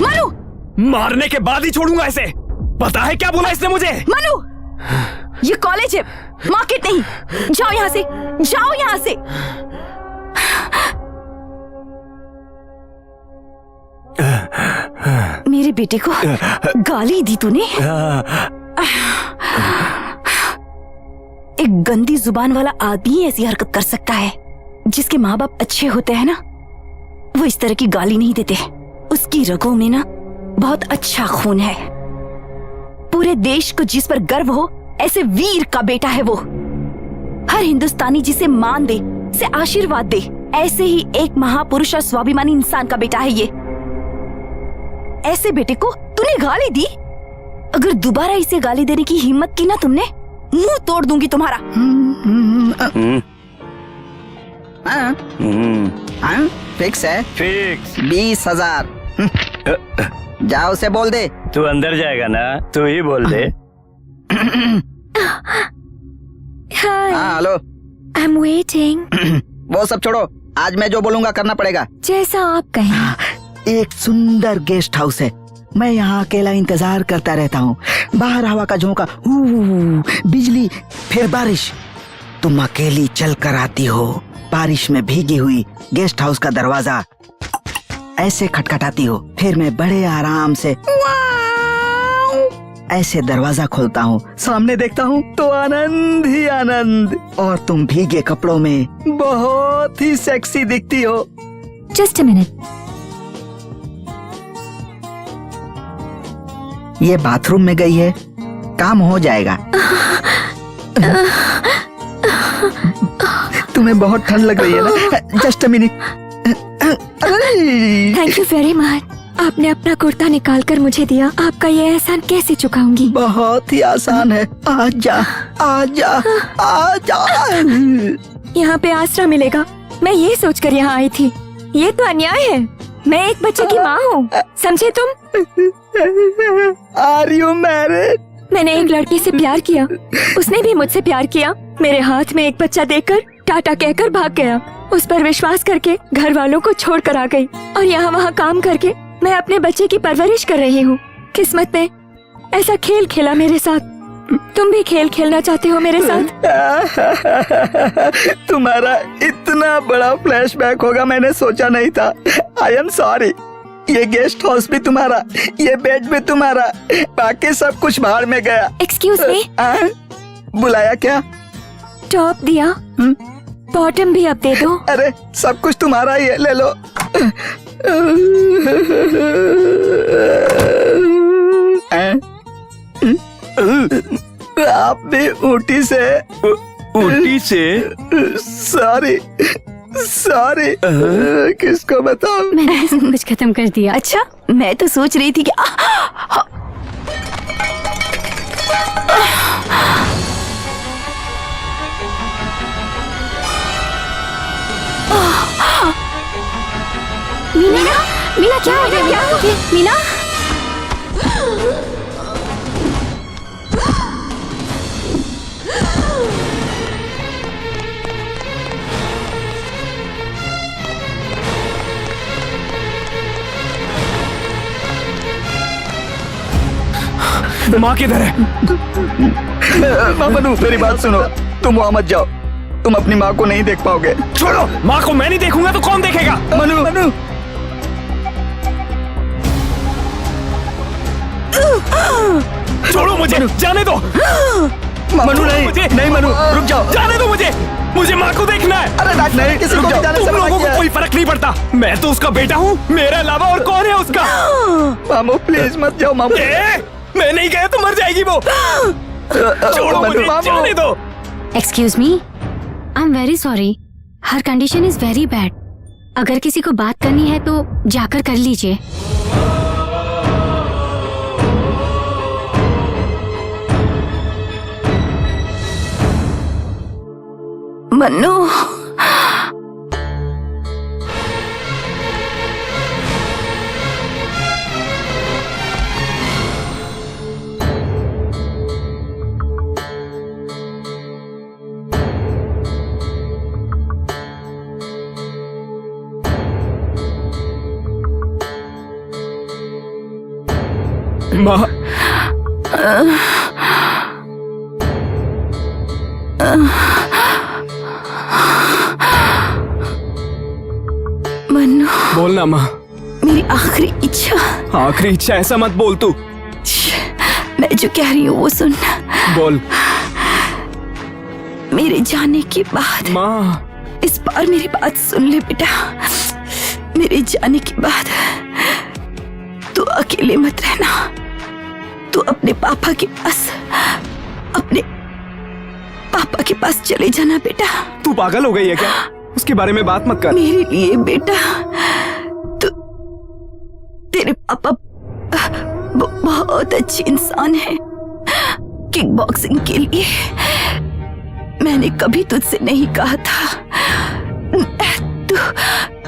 मनु मारने के बाद ही छोड़ूंगा इसे। पता है क्या बोला इसने मुझे? मनु ये कॉलेज है, मार्केट नहीं। जाओ यहाँ से, जाओ यहाँ से। मेरे बेटे को गाली दी तूने? एक गंदी जुबान वाला आदमी ऐसी हरकत कर सकता है। जिसके माँ बाप अच्छे होते हैं ना, वो इस तरह की गाली नहीं देते। उसकी रगों में ना बहुत अच्छा खून है। पूरे देश को जिस पर गर्व हो, ऐसे वीर का बेटा है वो। हर हिंदुस्तानी जिसे मान दे, से आशीर्वाद दे, ऐसे ही एक महापुरुष और स्वाभिमानी इंसान का बेटा है ये। ऐसे बेटे को तूने गाली दी? अगर दोबारा इसे गाली देने की हिम्मत की ना तुमने, मुंह तोड़ दूंगी तुम्हारा। फिक्स है? फिक्स। 20,000। जाओ उसे बोल दे। तू अंदर जाएगा ना, तू ही बोल दे। हाँ हेलो। I am waiting. वो सब छोड़ो, आज मैं जो बोलूंगा करना पड़ेगा। जैसा आप कहें। एक सुंदर गेस्ट हाउस है, मैं यहाँ अकेला इंतजार करता रहता हूँ। बाहर हवा का झोंका, बिजली, फिर बारिश। तुम अकेली चल कर आती हो, बारिश में भीगी हुई गेस्ट हाउस का दरवाजा ऐसे खटखटाती हो। फिर मैं बड़े आराम से ऐसे दरवाजा खोलता हूँ, सामने देखता हूँ तो आनंद ही आनंद। और तुम भीगे कपड़ों में बहुत ही सेक्सी दिखती हो। Just a minute. ये बाथरूम में गई है, काम हो जाएगा। तुम्हें बहुत ठंड लग रही है ना? Just a minute. Thank you very much. आपने अपना कुर्ता निकाल कर मुझे दिया। आपका ये एहसान कैसे चुकाऊंगी? बहुत ही आसान है। आजा आजा आजा। यहाँ पे आसरा मिलेगा, मैं ये सोचकर यहाँ आई थी। ये तो अन्याय है। मैं एक बच्चे की माँ हूँ, समझे तुम? Are you married? मैंने एक लड़की से प्यार किया, उसने भी मुझसे प्यार किया। मेरे हाथ में एक बच्चा देखकर टाटा कहकर भाग गया। उस पर विश्वास करके घर वालों को छोड़ कर आ गई और यहाँ वहाँ काम करके मैं अपने बच्चे की परवरिश कर रही हूँ। किस्मत ने ऐसा खेल खेला मेरे साथ। तुम भी खेल खेलना चाहते हो मेरे साथ? तुम्हारा इतना बड़ा फ्लैशबैक होगा मैंने सोचा नहीं था। आई एम सॉरी। ये गेस्ट हाउस भी तुम्हारा, ये बेड भी तुम्हारा, बाकी सब कुछ बाहर में गया। Excuse me. बुलाया क्या? टॉप दिया, बॉटम भी अब दे दो। अरे सब कुछ तुम्हारा ही है, ले लो। आप भी ऊटी से? ऊटी से? Sorry, sorry. किसको बताऊं? मैंने सब कुछ खत्म कर दिया। अच्छा, मैं तो सोच रही थी कि मीना, मीना क्या हो गया? मीना, माँ किधर है? मनु मेरी बात सुनो, तुम वहाँ मत जाओ, तुम अपनी माँ को नहीं देख पाओगे। छोड़ो, माँ को मैं नहीं देखूंगा तो कौन देखेगा? मनु मनु छोड़ो मुझे, जाने दो। मनु नहीं मुझे- नहीं मनु रुक जाओ। जाने दो मुझे माँ को देखना है। अरे नहीं, किसी को भी जाने से तुम मना लोगों किया को है। कोई फर्क नहीं पड़ता। मैं तो उसका बेटा हूँ, मेरे अलावा और कौन है उसका? मामू प्लीज मत जाओ मामू। मैं नहीं गया तो मर जाएगी वो। छोड़ो मनु, मुझे, मामू। जाने दो। Excuse me, I am very sorry, her condition is very bad. अगर किसी को बात करनी है तो जाकर कर लीजिए। मन्नू, माँ, मन्नू, बोलना माँ। मेरी आखिरी इच्छा। आखिरी इच्छा ऐसा मत बोल तू। मैं जो कह रही हूँ वो सुन। बोल मेरे जाने के बाद माँ। इस बार मेरी बात सुन ले बेटा। मेरे जाने के बाद तू अकेले मत रहना। तू अपने पापा के पास चले जाना बेटा। तू पागल हो गई है क्या? उसके बारे में बात मत कर। मेरे लिए बेटा, तू तेरे पापा बहुत अच्छे इंसान हैं। किक बॉक्सिंग के लिए मैंने कभी तुझसे नहीं कहा था।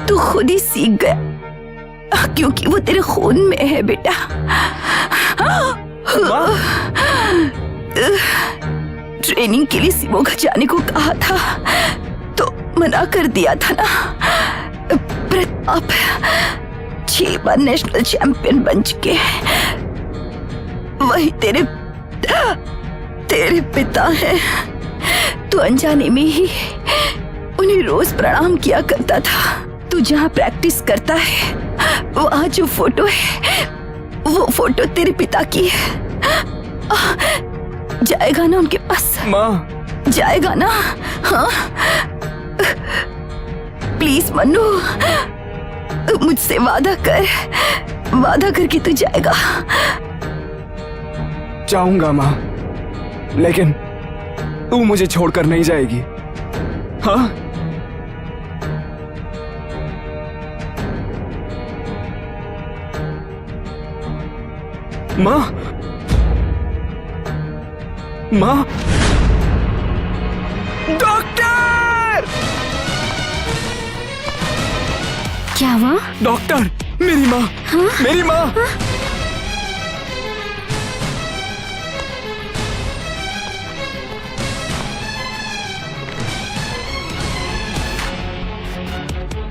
तू खुद ही सीख गया क्योंकि वो तेरे खून में है बेटा। ट्रेनिंग के लिए सिमोगा जाने को कहा था तो मना कर दिया था ना। प्रताप 6 बार नेशनल चैंपियन बन चुके हैं। वही तेरे पिता हैं। तू अनजाने में ही उन्हें रोज प्रणाम किया करता था। तू जहाँ प्रैक्टिस करता है वहाँ जो फोटो है वो फोटो तेरे पिता की है। जाएगा ना उनके पास? माँ, जाएगा ना? हाँ प्लीज मन्नू, मुझसे वादा करके तू जाएगा। जाऊंगा माँ, लेकिन तू मुझे छोड़कर नहीं जाएगी। हाँ? माँ, माँ, डॉक्टर! क्या हुआ? डॉक्टर, मेरी माँ, मेरी माँ।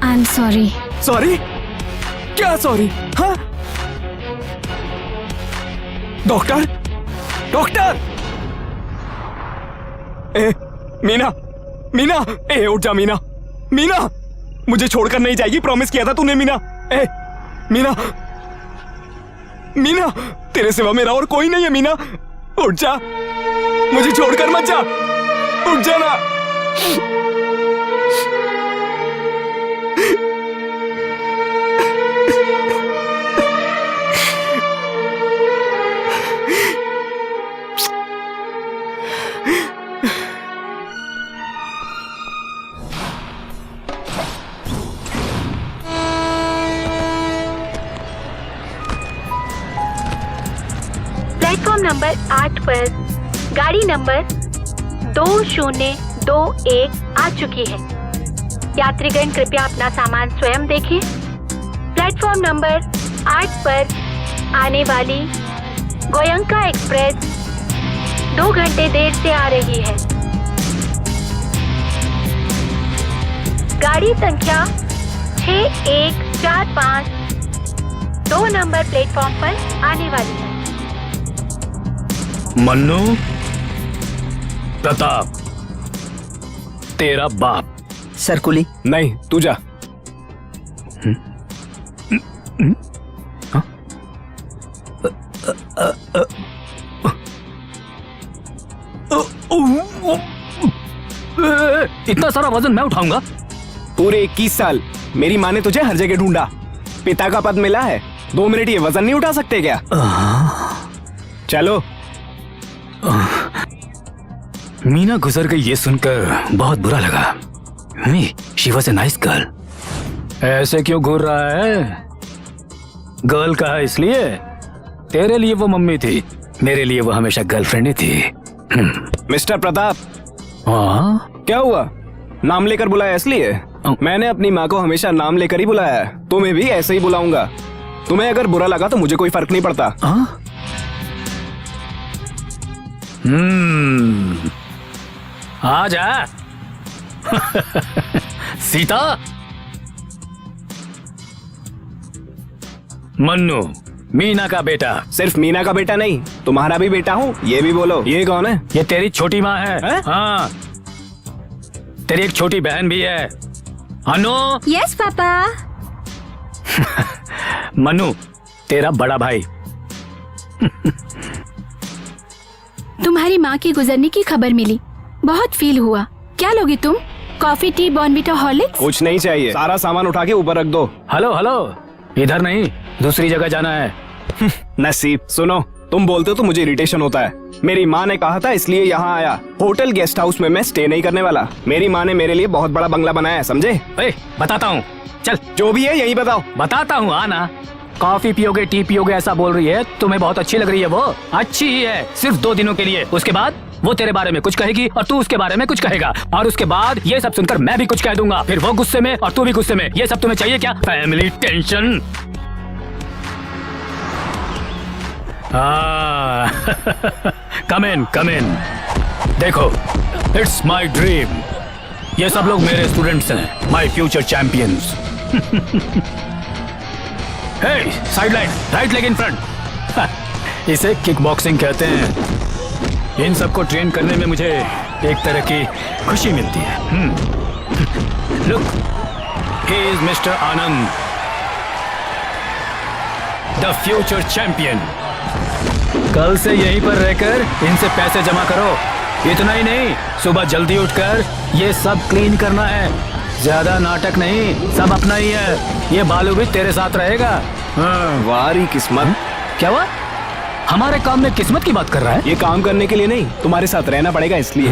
I am sorry. सॉरी? क्या सॉरी? हाँ? Doctor, doctor! ए, मीना, मीना, ए उठ जा मीना, मीना, मुझे छोड़कर नहीं जाएगी, प्रॉमिस किया था तूने मीना। ए, मीना, मीना, तेरे सिवा मेरा और कोई नहीं है मीना, उठ जा, मुझे छोड़कर मत जा, उठ जा ना। पर गाड़ी नंबर 2021 आ चुकी है। यात्रीगण कृपया अपना सामान स्वयं देखें। प्लेटफॉर्म नंबर 8 पर आने वाली गोयंका एक्सप्रेस 2 घंटे देर से आ रही है। गाड़ी संख्या 6145 2 नंबर प्लेटफॉर्म पर आने वाली है। मन्नू, प्रताप, तेरा बाप। सर कुली। नहीं, तू जा। इतना सारा वजन मैं उठाऊंगा? पूरे 21 साल मेरी माँ ने तुझे हर जगह ढूंढा, पिता का पद मिला है, 2 मिनट ये वजन नहीं उठा सकते क्या? चलो। मीना गुजर गई ये सुनकर बहुत बुरा लगा। She was a nice girl. ऐसे क्यों घूर रहा है? गर्ल कहा इसलिए? तेरे लिए वो मम्मी थी, मेरे लिए वो हमेशा गर्लफ्रेंड ही थी। मिस्टर प्रताप। हाँ? क्या हुआ? नाम लेकर बुलाया इसलिए? मैंने अपनी माँ को हमेशा नाम लेकर ही बुलाया है, तुम्हें भी ऐसे ही बुलाऊंगा। तुम्हें अगर बुरा लगा तो मुझे कोई फर्क नहीं पड़ता। आ जा। सीता। मन्नू, मीना का बेटा। सिर्फ मीना का बेटा नहीं, तुम्हारा भी बेटा हूँ, ये भी बोलो। ये कौन है? ये तेरी छोटी माँ है। हाँ, तेरी एक छोटी बहन भी है। अनु। Yes papa. मनु, तेरा बड़ा भाई। तुम्हारी माँ के गुजरने की खबर मिली, बहुत फील हुआ। क्या लोगी तुम? Coffee, T, Bournvita, Horlicks? कुछ नहीं चाहिए, सारा सामान उठा के ऊपर रख दो। हेलो हेलो, इधर नहीं, दूसरी जगह जाना है। नसीब। सुनो, तुम बोलते हो तो मुझे इरिटेशन होता है। मेरी माँ ने कहा था इसलिए यहाँ आया। होटल गेस्ट हाउस में मैं स्टे नहीं करने वाला। मेरी माँ ने मेरे लिए बहुत बड़ा बंगला बनाया है, समझे? बताता हूँ, चल। जो भी है यही बताओ। बताता हूँ, आना। कॉफी पियोगे, टी पियोगे ऐसा बोल रही है, तुम्हें बहुत अच्छी लग रही है। वो अच्छी ही है, सिर्फ 2 दिनों के लिए। उसके बाद वो तेरे बारे में कुछ कहेगी और तू उसके बारे में कुछ कहेगा, और उसके बाद ये सब सुनकर मैं भी कुछ कह दूंगा, फिर वो गुस्से में और तू भी गुस्से में। ये सब तुम्हें चाहिए क्या? Family tension. Come in, come in. देखो, इट्स माई ड्रीम। ये सब लोग मेरे स्टूडेंट्स हैं, my future champions. Hey, side line, right leg in front. इसे किक बॉक्सिंग कहते हैं। इन सबको ट्रेन करने में मुझे एक तरह की खुशी मिलती है। Look, he is mister Anand, the future champion. कल से यहीं पर रहकर इनसे पैसे जमा करो। इतना ही नहीं, सुबह जल्दी उठकर ये सब क्लीन करना है। ज्यादा नाटक नहीं, सब अपना ही है। ये बालू भी तेरे साथ रहेगा। वारी किस्मत। क्या हुआ? हमारे काम में किस्मत की बात कर रहा है? ये काम करने के लिए नहीं, तुम्हारे साथ रहना पड़ेगा इसलिए।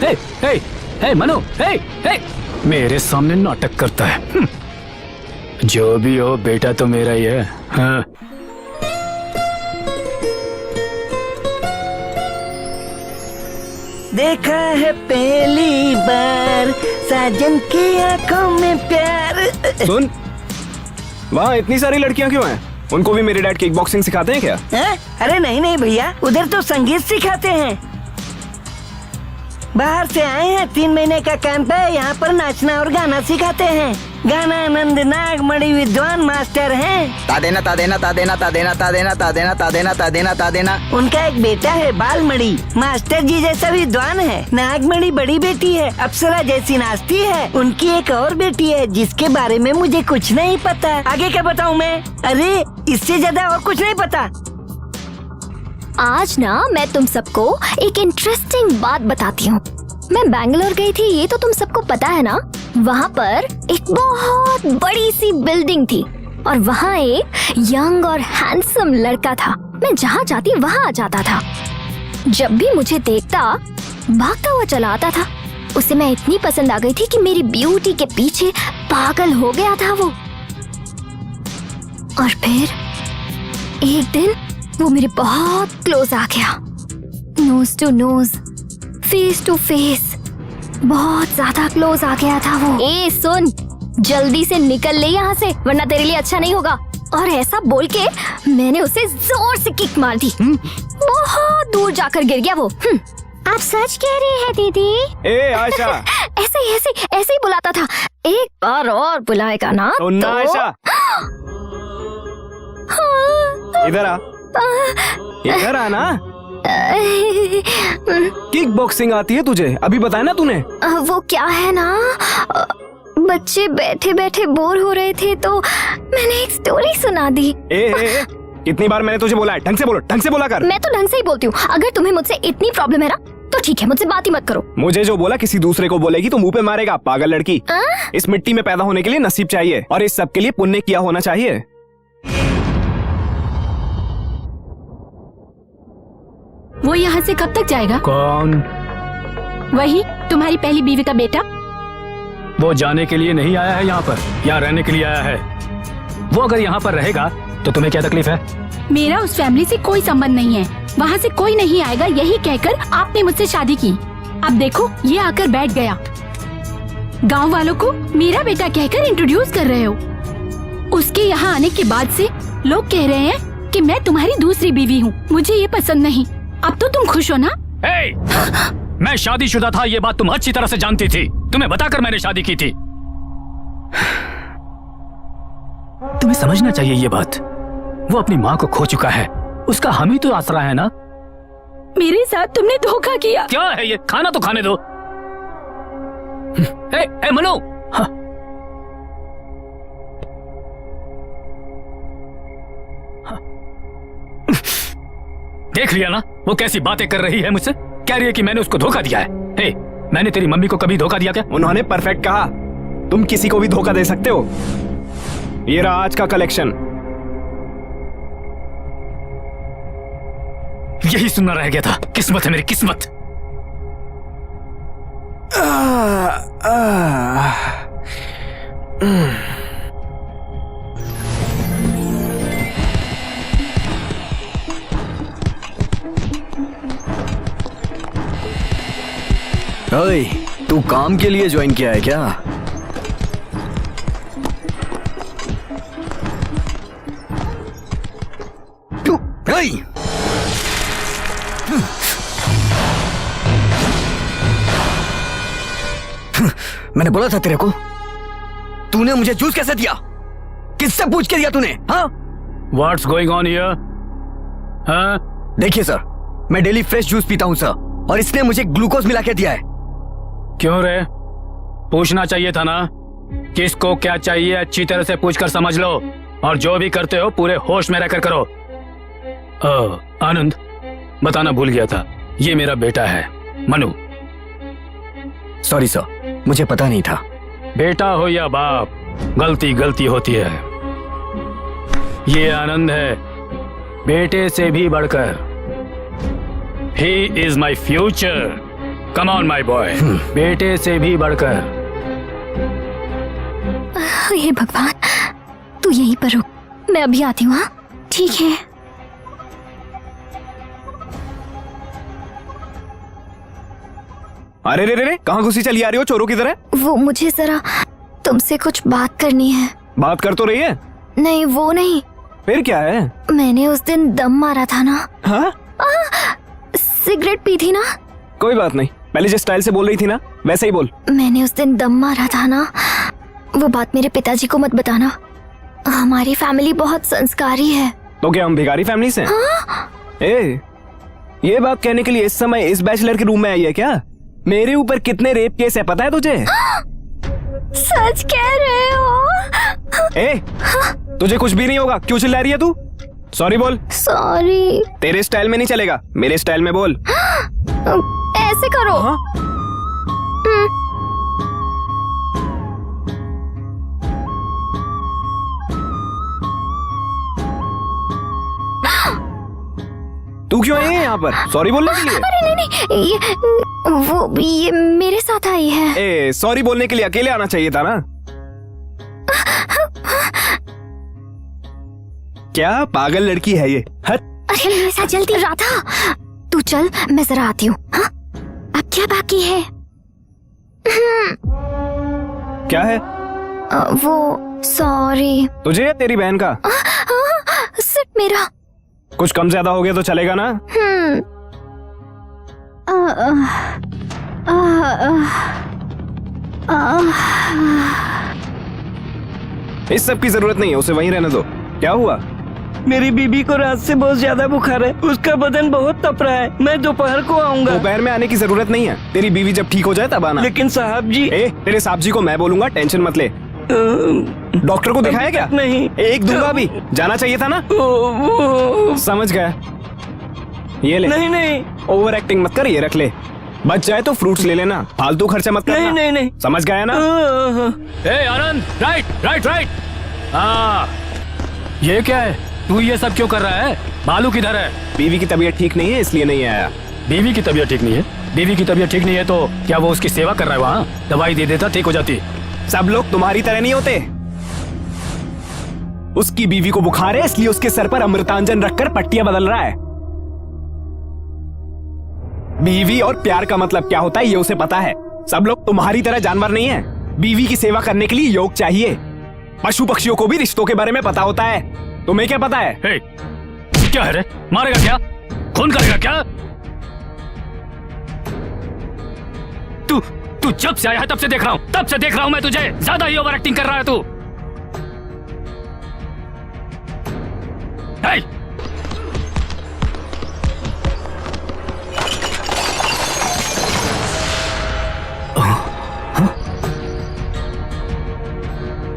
हे, हे, हे, मनु, हे, हे। मेरे सामने नाटक करता है। जो भी हो, बेटा तो मेरा ही है। हाँ। देखा है पहली बार साजन की आंखों में प्यार। सुन, वहाँ इतनी सारी लड़कियाँ क्यों हैं? उनको भी मेरे डैड किक बॉक्सिंग सिखाते हैं क्या? अरे नहीं नहीं भैया, उधर तो संगीत सिखाते हैं। बाहर से आए हैं, 3 महीने का कैंप है। यहाँ पर नाचना और गाना सिखाते हैं। गाना आनंद नागमणि विद्वान मास्टर हैं। तादेना तादेना तादेना तादेना तादेना तादेना तादेना तादेना तादेना। उनका एक बेटा है बालमणि, मास्टर जी जैसा विद्वान है। नागमणि बड़ी बेटी है, अप्सरा जैसी नाचती है। उनकी एक और बेटी है जिसके बारे में मुझे कुछ नहीं पता। आगे क्या बताऊँ मैं? अरे इससे ज्यादा और कुछ नहीं पता। आज ना मैं तुम सबको एक इंटरेस्टिंग बात बताती हूँ। मैं बैंगलोर गई थी, ये तो तुम सबको पता है ना। वहाँ पर एक बहुत बड़ी सी बिल्डिंग थी और वहाँ एक यंग और हैंडसम लड़का था। मैं जहाँ जाती वहाँ आ जाता था। जब भी मुझे देखता भागता हुआ चला आता था। उसे मैं इतनी पसंद आ गई थी कि मेरी ब्यूटी के पीछे पागल हो गया था वो। और फिर एक दिन वो मेरे बहुत क्लोज आ गया, nose to nose, face to face, बहुत ज्यादा क्लोज आ गया था वो। ए सुन, जल्दी से निकल ले यहाँ से वरना तेरे लिए अच्छा नहीं होगा। और ऐसा बोल के मैंने उसे जोर से किक मार दी। बहुत दूर जाकर गिर गया वो। आप सच कह रही है दीदी? ए आयशा, ऐसे ही बुलाता था। एक बार और बुलाएगा ना सुनना तो... आयशा, इधर आ, इधर आ ना। किक बॉक्सिंग आती है तुझे? अभी बताया ना तूने। वो क्या है ना, बच्चे बैठे बैठे बोर हो रहे थे तो मैंने एक स्टोरी सुना दी। ए, कितनी बार मैंने तुझे बोला है, ढंग से बोलो, ढंग से बोला कर। मैं तो ढंग से ही बोलती हूँ। अगर तुम्हें मुझसे इतनी प्रॉब्लम है ना तो ठीक है, मुझसे बात ही मत करो। मुझे जो बोला किसी दूसरे को बोलेगी तो मुंह पे मारेगा, पागल लड़की। इस मिट्टी में पैदा होने के लिए नसीब चाहिए और इस सब के लिए पुण्य किया होना चाहिए। वो यहाँ से कब तक जाएगा? कौन? वही तुम्हारी पहली बीवी का बेटा। वो जाने के लिए नहीं आया है यहाँ पर, यहाँ रहने के लिए आया है। वो अगर यहाँ पर रहेगा तो तुम्हें क्या तकलीफ है? मेरा उस फैमिली से कोई संबंध नहीं है, वहाँ से कोई नहीं आएगा, यही कहकर आपने मुझसे शादी की। अब देखो ये आकर बैठ गया। गांव वालों को मेरा बेटा कहकर इंट्रोड्यूस कर रहे हो। उसके यहाँ आने के बाद से लोग कह रहे हैं कि मैं तुम्हारी दूसरी बीवी हूँ। मुझे ये पसंद नहीं। अब तो तुम खुश हो ना? मैं शादीशुदा था, ये बात तुम अच्छी तरह से जानती थी। तुम्हें बताकर मैंने शादी की थी। तुम्हें समझना चाहिए ये बात। वो अपनी माँ को खो चुका है, उसका हम ही तो आसरा है ना। मेरे साथ तुमने धोखा किया। क्या है ये? खाना तो खाने दो। ए मनु, हाँ। देख लिया ना वो कैसी बातें कर रही है मुझसे। कह रही है कि मैंने उसको धोखा दिया है। हे, मैंने तेरी मम्मी को कभी धोखा दिया क्या? उन्होंने परफेक्ट कहा, तुम किसी को भी धोखा दे सकते हो। ये रहा आज का कलेक्शन। यही सुनना रह गया था। किस्मत है मेरी, किस्मत। ओए, तू काम के लिए ज्वाइन किया है क्या? तू मैंने बोला था तेरे को। तूने मुझे जूस कैसे दिया? किससे पूछ के दिया तूने? हाँ? What's going on here? हाँ? देखिए सर, मैं डेली फ्रेश जूस पीता हूँ सर, और इसने मुझे ग्लूकोज मिला के दिया है। क्यों रे? पूछना चाहिए था ना। किसको क्या चाहिए अच्छी तरह से पूछकर समझ लो, और जो भी करते हो पूरे होश में रहकर करो। आनंद, बताना भूल गया था, ये मेरा बेटा है मनु। सॉरी सर, मुझे पता नहीं था। बेटा हो या बाप, गलती गलती होती है। ये आनंद है, बेटे से भी बढ़कर। He is my future. Come on, my boy. बेटे से भी बढ़कर। हे भगवान, तू यहीं पर रुक, मैं अभी आती हूँ। हाँ ठीक है। अरे रे रे रे, कहाँ घुसी चली आ रही हो? चोरों की तरह। वो मुझे जरा तुमसे कुछ बात करनी है। बात कर तो रही है। नहीं वो नहीं। फिर क्या है? मैंने उस दिन दम मारा था ना। हाँ? सिगरेट पी थी ना। कोई बात नहीं, पहले जिस स्टाइल से बोल रही थी ना वैसे ही बोल। मैंने उस दिन दम मारा था ना, वो बात मेरे पिताजी को मत बताना। हमारी फैमिली बहुत संस्कारी है। तो क्या हम भिखारी फैमिली से? हाँ? ये बात कहने के लिए इस समय इस बैचलर के रूम में आई है क्या? मेरे ऊपर कितने रेप केस है पता है तुझे? सच कह रहे हो? तुझे कुछ भी नहीं होगा, क्यों चिल्ला रही है तू? सॉरी बोल। सॉरी। तेरे स्टाइल में नहीं चलेगा, मेरे स्टाइल में बोल। ऐसे करो। तू क्यों आई है यहाँ पर? सॉरी बोलने के लिए? अरे नहीं, ये मेरे साथ आई है। सॉरी बोलने के लिए अकेले आना चाहिए था ना। क्या पागल लड़की है ये। हट, अरे मेरे साथ जल्दी। राधा तू चल, मैं जरा आती हूँ। हाँ? अब क्या बाकी है? क्या है? वो सॉरी। तुझे या तेरी बहन का? सिर्फ मेरा। कुछ कम ज्यादा हो गया तो चलेगा ना? इस सब की जरूरत नहीं है, उसे वहीं रहने दो। क्या हुआ? मेरी बीबी को रात से बहुत ज्यादा बुखार है, उसका बदन बहुत तप रहा है। मैं दोपहर को आऊंगा। दोपहर में आने की जरूरत नहीं है, तेरी बीवी जब ठीक हो जाए तब आना। लेकिन साहब जी। तेरे साहब जी को मैं बोलूंगा, टेंशन मत ले। डॉक्टर को दिखाया क्या? नहीं। एक दूंगा भी, जाना चाहिए था ना। समझ गया, ये ले। नहीं ओवर एक्टिंग मत कर, ये रख ले। बच जाए तो फ्रूट्स ले लेना, फालतू खर्चा मत करना। नहीं। समझ गया ना? ए आनंद, राइट। हाँ, ये क्या है? तू ये सब क्यों कर रहा है? बालू किधर है? बीवी की तबीयत ठीक नहीं है इसलिए नहीं आया। बीवी की तबीयत ठीक नहीं है? बीवी की तबीयत ठीक नहीं है तो क्या वो उसकी सेवा कर रहा है वहाँ? दवाई दे देता, ठीक हो जाती। सब लोग तुम्हारी तरह नहीं होते। उसकी बीवी को बुखार है इसलिए उसके सर पर अमृतांजन रखकर पट्टियां बदल रहा है। बीवी और प्यार का मतलब क्या होता है ये उसे पता है। सब लोग तुम्हारी तरह जानवर नहीं है। बीवी की सेवा करने के लिए योग चाहिए। पशु पक्षियों को भी रिश्तों के बारे में पता होता है। तुम्हें क्या पता है? हे, क्या है रे? मारेगा क्या? खून करेगा क्या? तू जब से आया है तब से देख रहा हूं मैं तुझे। ज्यादा ही ओवर एक्टिंग कर रहा है तू। हे!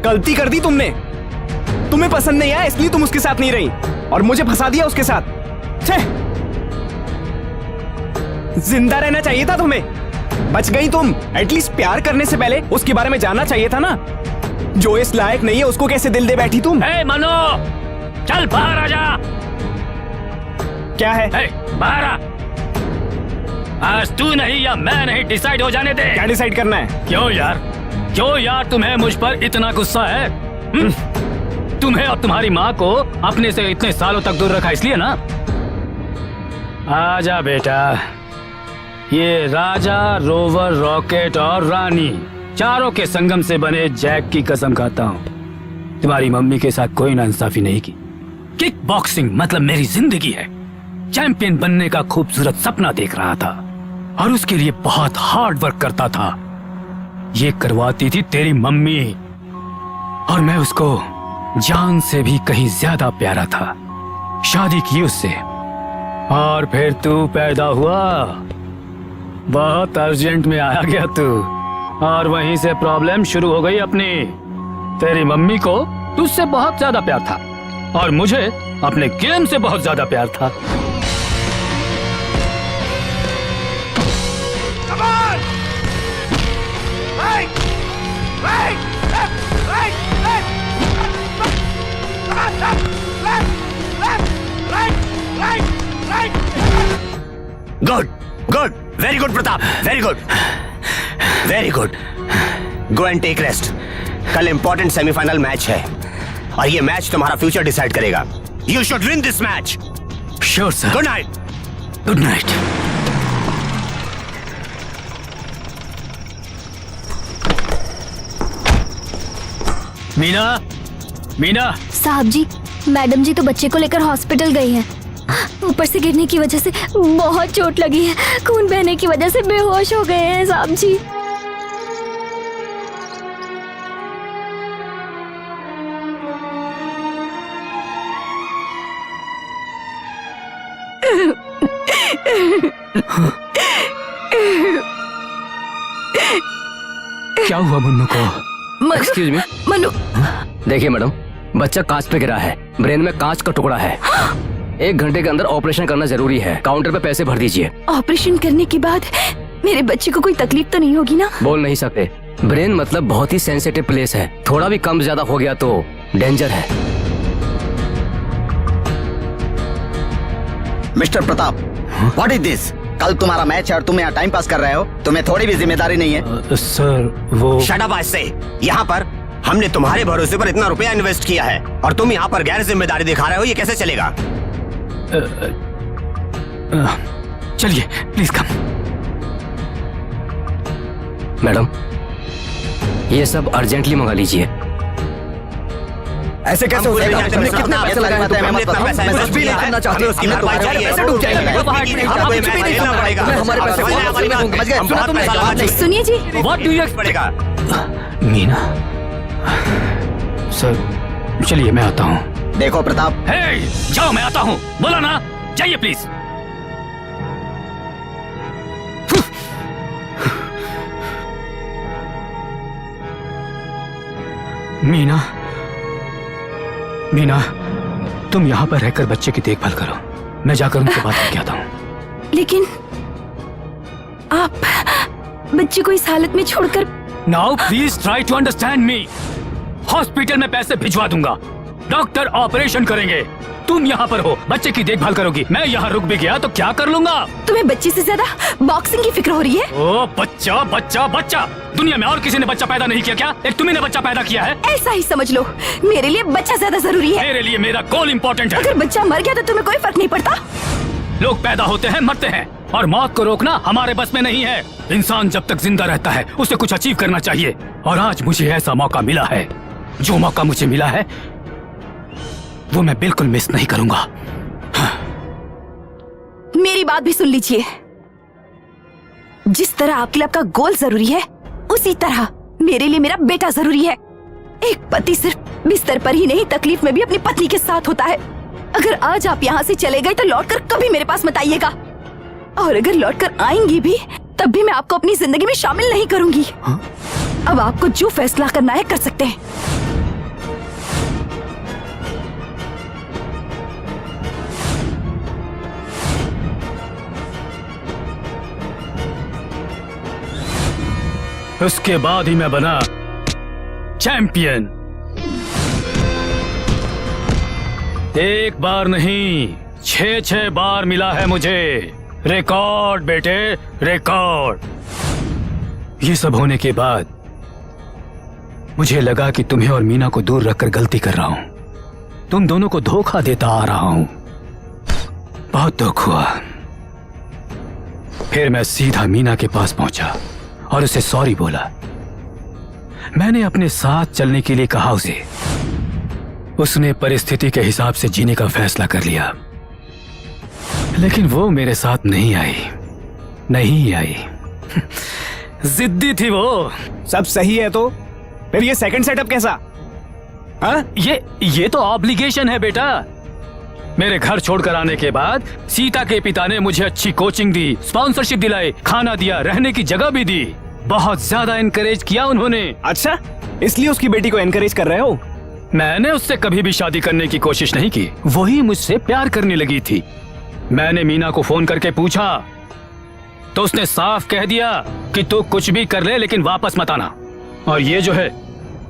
गलती कर दी तुमने। तुम्हें पसंद नहीं आया इसलिए तुम उसके साथ नहीं रही और मुझे फंसा दिया उसके साथ। छे! जिंदा रहना चाहिए था तुम्हें। बच गई तुम। एटलीस्ट प्यार करने से पहले उसके बारे में जानना चाहिए था ना। जो इस लायक नहीं है उसको कैसे दिल दे बैठी तुम? हे मनो, चल बाहर आ जा। क्या है? हे, बाहर आ। आज तू नहीं या मैं नहीं, डिसाइड हो जाने दे। क्या डिसाइड करना है? क्यों यार तुम्हें मुझ पर इतना गुस्सा है? तुम्हें और तुम्हारी माँ को अपने से इतने सालों तक दूर रखा इसलिए ना? आजा बेटा, ये राजा, रोवर, रॉकेट और रानी चारों के संगम से बने जैक की कसम खाता हूँ। तुम्हारी मम्मी के साथ कोई नाइंसाफी नहीं की। किक बॉक्सिंग मतलब मेरी जिंदगी है। चैंपियन बनने का खूबसूरत सपना देख रहा था और उसके लिए बहुत हार्ड वर्क करता था। ये करवाती थी तेरी मम्मी और मैं उसको जान से भी कहीं ज्यादा प्यारा था। शादी की उससे और फिर तू पैदा हुआ। बहुत अर्जेंट में आया गया तू और वहीं से प्रॉब्लम शुरू हो गई अपनी। तेरी मम्मी को तुझसे बहुत ज्यादा प्यार था और मुझे अपने गेम से बहुत ज्यादा प्यार था। Good, very good Pratap, very good. Go and take rest. कल इंपॉर्टेंट सेमीफाइनल मैच है और ये मैच तुम्हारा फ्यूचर डिसाइड करेगा। You should win this match. Sure sir. Good night. Good night. Meena. साहब जी, मैडम जी तो बच्चे को लेकर हॉस्पिटल गई हैं। ऊपर से गिरने की वजह से बहुत चोट लगी है। खून बहने की वजह से बेहोश हो गए हैं साहब जी। क्या हुआ मुन्नू को? Excuse me. मनु, देखिए मैडम, बच्चा कांच पे गिरा है। ब्रेन में कांच का टुकड़ा है। 1 घंटे के अंदर ऑपरेशन करना जरूरी है। काउंटर पे पैसे भर दीजिए। ऑपरेशन करने के बाद मेरे बच्चे को कोई तकलीफ तो नहीं होगी ना? बोल नहीं सकते। ब्रेन मतलब बहुत ही सेंसिटिव प्लेस है। थोड़ा भी कम ज्यादा हो गया तो डेंजर है। Mister Pratap, what is this? कल तुम्हारा मैच है और तुम यहाँ टाइम पास कर रहे हो। तुम्हें थोड़ी भी जिम्मेदारी नहीं है? सर वो शट अप। आज से यहाँ पर हमने तुम्हारे भरोसे पर इतना रुपया इन्वेस्ट किया है और तुम यहाँ पर गैर जिम्मेदारी दिखा रहे हो। ये कैसे चलेगा? चलिए प्लीज कम। मैडम, ये सब अर्जेंटली मंगा लीजिए। ऐसे कैसे हो जाएगा? तुमने कितने पैसे लगाए हैं? मैं मत बताओ। मैं कुछ भी नहीं करना चाहती। हमने तुम्हारे पैसे डूब जाएंगे। आप कुछ भी नहीं करना पड़ेगा। मैं हमारे पैसे वापस नहीं दूंगा। समझ गए? सुना तुमने? बात नहीं। सुनिए जी, व्हाट डू यू पड़ेगा। मीना सर, चलिए मैं आता हूँ। देखो प्रताप, हे, जाओ मैं आता हूँ। बोला ना, जाइए प्लीज। मीना, मीना, तुम यहाँ पर रहकर बच्चे की देखभाल करो। मैं जाकर उनसे बात करके आता हूँ। लेकिन आप बच्चे को इस हालत में छोड़कर। Now please try to understand me. Hospital में पैसे भिजवा दूंगा, डॉक्टर ऑपरेशन करेंगे, तुम यहाँ पर हो, बच्चे की देखभाल करोगी। मैं यहाँ रुक भी गया तो क्या कर लूंगा? तुम्हें बच्चे से ज्यादा बॉक्सिंग की फिक्र हो रही है। ओ बच्चा बच्चा बच्चा, दुनिया में और किसी ने बच्चा पैदा नहीं किया क्या? एक तुम्ही ने बच्चा पैदा किया है। ऐसा ही समझ लो, मेरे लिए बच्चा ज्यादा जरूरी है। मेरे लिए मेरा गोल इम्पोर्टेंट है। अगर बच्चा मर गया तो तुम्हें कोई फर्क नहीं पड़ता। लोग पैदा होते हैं, मरते हैं, और मौत को रोकना हमारे बस में नहीं है। इंसान जब तक जिंदा रहता है उसे कुछ अचीव करना चाहिए, और आज मुझे ऐसा मौका मिला है। जो मौका मुझे मिला है वो मैं बिल्कुल मिस नहीं करूंगा। मेरी बात भी सुन लीजिए। जिस तरह आपके लिए आपका गोल जरूरी है, उसी तरह मेरे लिए मेरा बेटा जरूरी है। एक पति सिर्फ बिस्तर पर ही नहीं, तकलीफ में भी अपनी पत्नी के साथ होता है। अगर आज आप यहाँ से चले गए तो लौटकर कभी मेरे पास मत आइएगा, और अगर लौटकर आएंगी भी तब भी मैं आपको अपनी जिंदगी में शामिल नहीं करूंगी। अब आपको जो फैसला करना है कर सकते हैं। उसके बाद ही मैं बना चैंपियन। एक बार नहीं, 6 बार मिला है मुझे रिकॉर्ड, बेटे, रिकॉर्ड। ये सब होने के बाद मुझे लगा कि तुम्हें और मीना को दूर रखकर गलती कर रहा हूं। तुम दोनों को धोखा देता आ रहा हूं। बहुत दुख हुआ। फिर मैं सीधा मीना के पास पहुंचा और उसे सॉरी बोला। मैंने अपने साथ चलने के लिए कहा उसे। उसने परिस्थिति के हिसाब से जीने का फैसला कर लिया, लेकिन वो मेरे साथ नहीं आई। जिद्दी थी वो। सब सही है तो फिर ये सेकंड सेटअप कैसा? हाँ? ये तो ऑब्लिगेशन है बेटा। मेरे घर छोड़कर आने के बाद सीता के पिता ने मुझे अच्छी कोचिंग दी, स्पॉन्सरशिप दिलाई, खाना दिया, रहने की जगह भी दी। बहुत ज्यादा एनकरेज किया उन्होंने। अच्छा, इसलिए उसकी बेटी को एनकरेज कर रहे हो? मैंने उससे कभी भी शादी करने की कोशिश नहीं की, वही मुझसे प्यार करने लगी थी। मैंने मीना को फोन करके पूछा तो उसने साफ कह दिया कि तू कुछ भी कर ले लेकिन वापस मत आना। और ये जो है,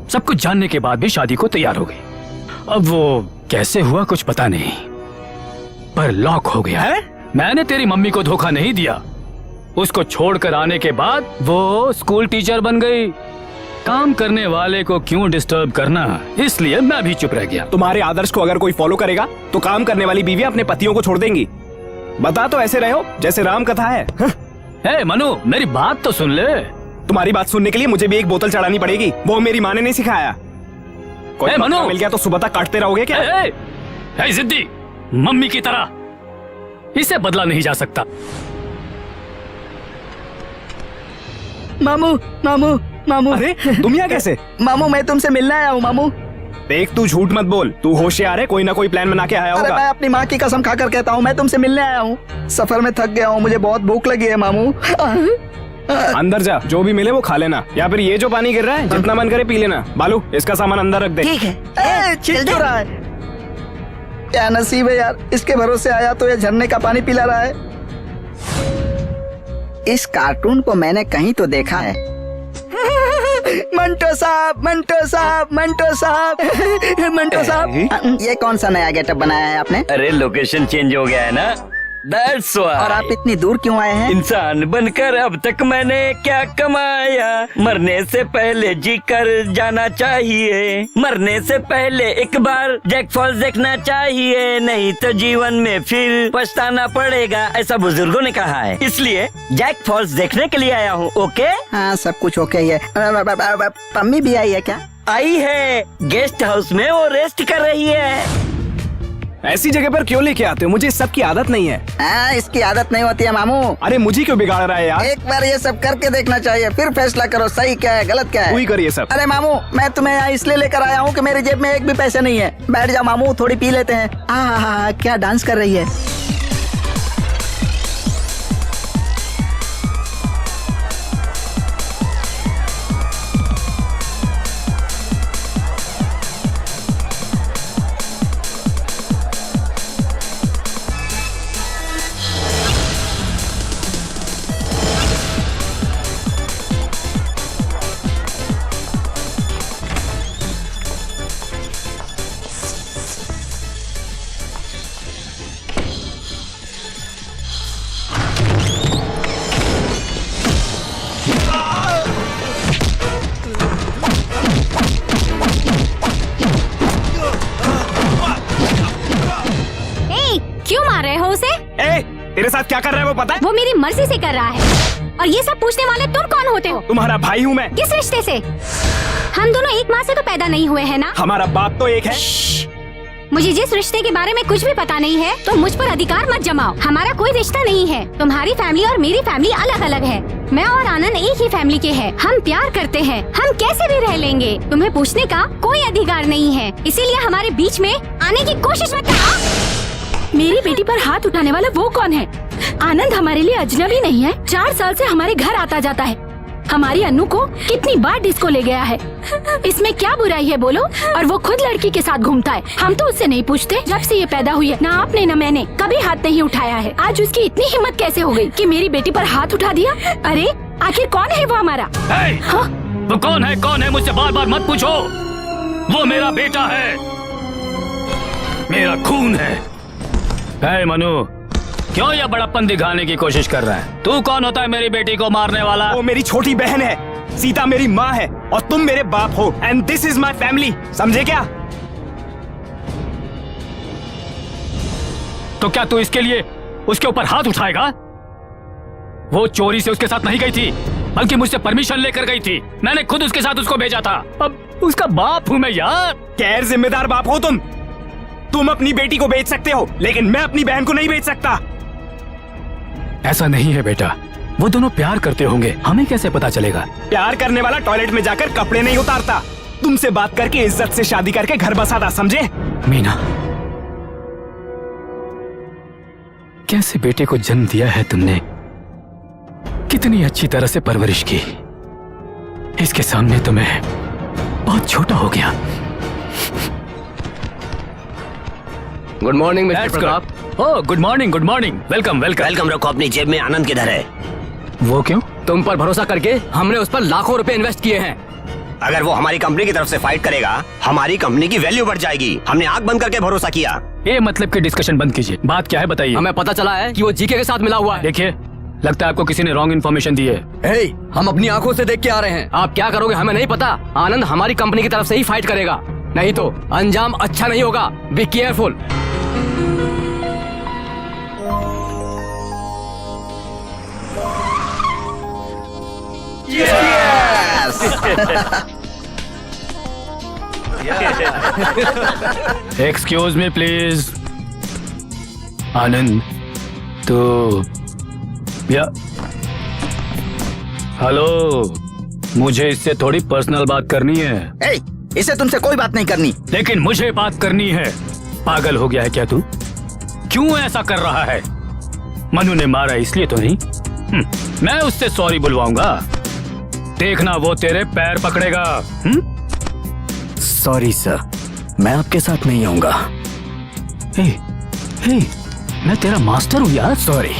सब कुछ जानने के बाद भी शादी को तैयार हो गई। अब वो कैसे हुआ कुछ पता नहीं, पर लॉक हो गया है। मैंने तेरी मम्मी को धोखा नहीं दिया। उसको छोड़कर आने के बाद वो स्कूल टीचर बन गई। काम करने वाले को क्यों डिस्टर्ब करना, इसलिए मैं भी चुप रह गया। तुम्हारे आदर्श को अगर कोई फॉलो करेगा तो काम करने वाली बीवियां अपने पतियों को छोड़ देंगी। बता तो ऐसे रहे हो जैसे राम कथा है। ए मनु, मेरी बात तो सुन ले। तुम्हारी बात सुनने के लिए मुझे भी एक बोतल चढ़ानी पड़ेगी, वो मेरी माँ ने नहीं सिखाया। कोई मनु मिल गया तो सुबह तक काटते रहोगे क्या? जिद्दी मम्मी की तरह, इसे बदला नहीं जा सकता। मामू मामू मामू। अरे तुम यहाँ कैसे? मामू मैं तुमसे मिलने आया हूँ मामू। देख तू झूठ मत बोल, तू होशियार है, कोई ना कोई प्लान बना के आया अरे होगा। मैं अपनी माँ की कसम खाकर कहता हूँ, मैं तुमसे मिलने आया हूँ। सफर में थक गया हूँ, मुझे बहुत भूख लगी है मामू। अंदर जा, जो भी मिले वो खा लेना, या फिर ये जो पानी गिर रहा है जितना मन करे पी लेना। बालू, इसका सामान अंदर रख दे। ठीक है। छिल क्यों रहा है? क्या नसीब है यार, इसके भरोसे आया तो ये झरने का पानी पिला रहा है। इस कार्टून को मैंने कहीं तो देखा है। मंटो साहब, मंटो साहब, मंटो साहब, मंटो साहब, ये कौन सा नया गेटअप बनाया है आपने? अरे लोकेशन चेंज हो गया है ना, दैट्स और व्हाई आप इतनी दूर क्यों आए हैं? इंसान बनकर अब तक मैंने क्या कमाया, मरने से पहले जी कर जाना चाहिए, मरने से पहले एक बार जैक फॉल्स देखना चाहिए, नहीं तो जीवन में फिर पछताना पड़ेगा, ऐसा बुजुर्गों ने कहा है, इसलिए जैक फॉल्स देखने के लिए आया हूँ। ओके? हाँ, सब कुछ ओके ही है। पम्मी भी आई है क्या? आई है, गेस्ट हाउस में वो रेस्ट कर रही है। ऐसी जगह पर क्यों लेके आते हो? मुझे इस सब की आदत नहीं है। हाँ, इसकी आदत नहीं होती है मामू। अरे मुझे क्यों बिगाड़ रहा है यार? एक बार ये सब करके देखना चाहिए, फिर फैसला करो सही क्या है गलत क्या है। तू ही कर ये सब। अरे मामू, मैं तुम्हें यहाँ इसलिए लेकर आया हूँ कि मेरी जेब में एक भी पैसे नहीं है। बैठ जाओ मामू, थोड़ी पी लेते हैं। हाँ, क्या डांस कर रही है। क्यों मार रहे हो उसे? तेरे साथ क्या कर रहा है वो पता है? वो मेरी मर्जी से कर रहा है। और ये सब पूछने वाले तुम कौन होते हो? तुम्हारा भाई हूँ मैं। किस रिश्ते से? हम दोनों एक माँ से तो पैदा नहीं हुए हैं ना? हमारा बाप तो एक है। मुझे जिस रिश्ते के बारे में कुछ भी पता नहीं है तो मुझ पर अधिकार मत जमाओ। हमारा कोई रिश्ता नहीं है। तुम्हारी फैमिली और मेरी फैमिली अलग अलग है। मैं और आनंद एक ही फैमिली के हैं। हम प्यार करते हैं। हम कैसे भी रह लेंगे। तुम्हें पूछने का कोई अधिकार नहीं है, इसीलिए हमारे बीच में आने की कोशिश मत करना। मेरी बेटी पर हाथ उठाने वाला वो कौन है? आनंद हमारे लिए अजनबी नहीं है। 4 साल से हमारे घर आता जाता है। हमारी अन्नू को कितनी बार डिस्को ले गया है। इसमें क्या बुराई है बोलो? और वो खुद लड़की के साथ घूमता है। हम तो उससे नहीं पूछते। जब से ये पैदा हुई है ना आपने ना मैंने कभी हाथ नहीं उठाया है। आज उसकी इतनी हिम्मत कैसे हो गई कि मेरी बेटी पर हाथ उठा दिया? अरे आखिर कौन है वो हमारा? हाँ? वो कौन है मुझसे बार बार मत पूछो। वो मेरा बेटा है, मेरा खून है। मनु, क्यों ये बड़प्पन दिखाने की कोशिश कर रहा है? तू कौन होता है मेरी बेटी को मारने वाला? वो मेरी छोटी बहन है। सीता मेरी माँ है और तुम मेरे बाप हो। And this is my family, समझे क्या? तो क्या तू इसके लिए उसके ऊपर हाथ उठाएगा? वो चोरी से उसके साथ नहीं गई थी, बल्कि मुझसे परमिशन लेकर गई थी। मैंने खुद उसके साथ उसको भेजा था। अब उसका बाप हूँ मैं यार। गैर जिम्मेदार बाप हो तुम। तुम अपनी बेटी को बेच सकते हो, लेकिन मैं अपनी बहन को नहीं बेच सकता। ऐसा नहीं है बेटा, वो दोनों प्यार करते होंगे, हमें कैसे पता चलेगा? प्यार करने वाला टॉयलेट में जाकर कपड़े नहीं उतारता। तुमसे बात करके इज्जत से शादी करके घर बसाता, समझे? मीना, कैसे बेटे को जन्म दिया है तुमने, कितनी अच्छी तरह से परवरिश की। इसके सामने तो मैं बहुत छोटा हो गया। Good morning mister Pratap. Oh good morning, good morning. Welcome welcome. Welcome रखो अपनी जेब में। आनंद किधर है? वो क्यों? तुम पर भरोसा करके हमने उस पर लाखों रुपए इन्वेस्ट किए हैं। अगर वो हमारी कंपनी की तरफ से फाइट करेगा, हमारी कंपनी की वैल्यू बढ़ जाएगी। हमने आंख बंद करके भरोसा किया। ये मतलब की डिस्कशन बंद कीजिए। बात क्या है बताइए। हमें पता चला है कि वो जीके के साथ मिला हुआ है। देखिए, लगता है आपको किसी ने रॉन्ग इन्फॉर्मेशन दी है। हम अपनी आंखों से देख के आ रहे हैं। आप क्या करोगे हमें नहीं पता। आनंद हमारी कंपनी की तरफ से ही फाइट करेगा, नहीं तो अंजाम अच्छा नहीं होगा। Be careful. Excuse me please. Anand, तो या हेलो, मुझे इससे थोड़ी पर्सनल बात करनी है। इसे तुमसे कोई बात नहीं करनी। लेकिन मुझे बात करनी है। पागल हो गया है क्या तू? क्यों ऐसा कर रहा है? मनु ने मारा इसलिए तो नहीं। मैं उससे सॉरी बुलवाऊंगा। देखना वो तेरे पैर पकड़ेगा। सॉरी सर, मैं आपके साथ नहीं आऊंगा। हे, मैं तेरा मास्टर हूँ यार। सॉरी,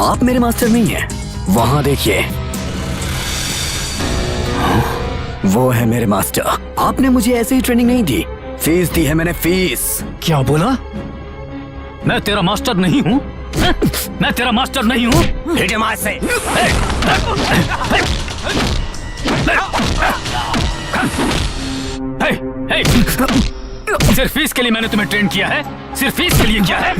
आप मेरे मास्टर नहीं हैं। वहाँ देखिए, वो है मेरे मास्टर। आपने मुझे ऐसे ही ट्रेनिंग नहीं दी, फीस दी है मैंने, फीस। क्या बोला? मैं तेरा मास्टर नहीं हूँ? मैं तेरा मास्टर नहीं हूँ। हिट हिम हाथ से। सिर्फ फीस के लिए मैंने तुम्हें ट्रेन किया है, सिर्फ फीस के लिए किया है।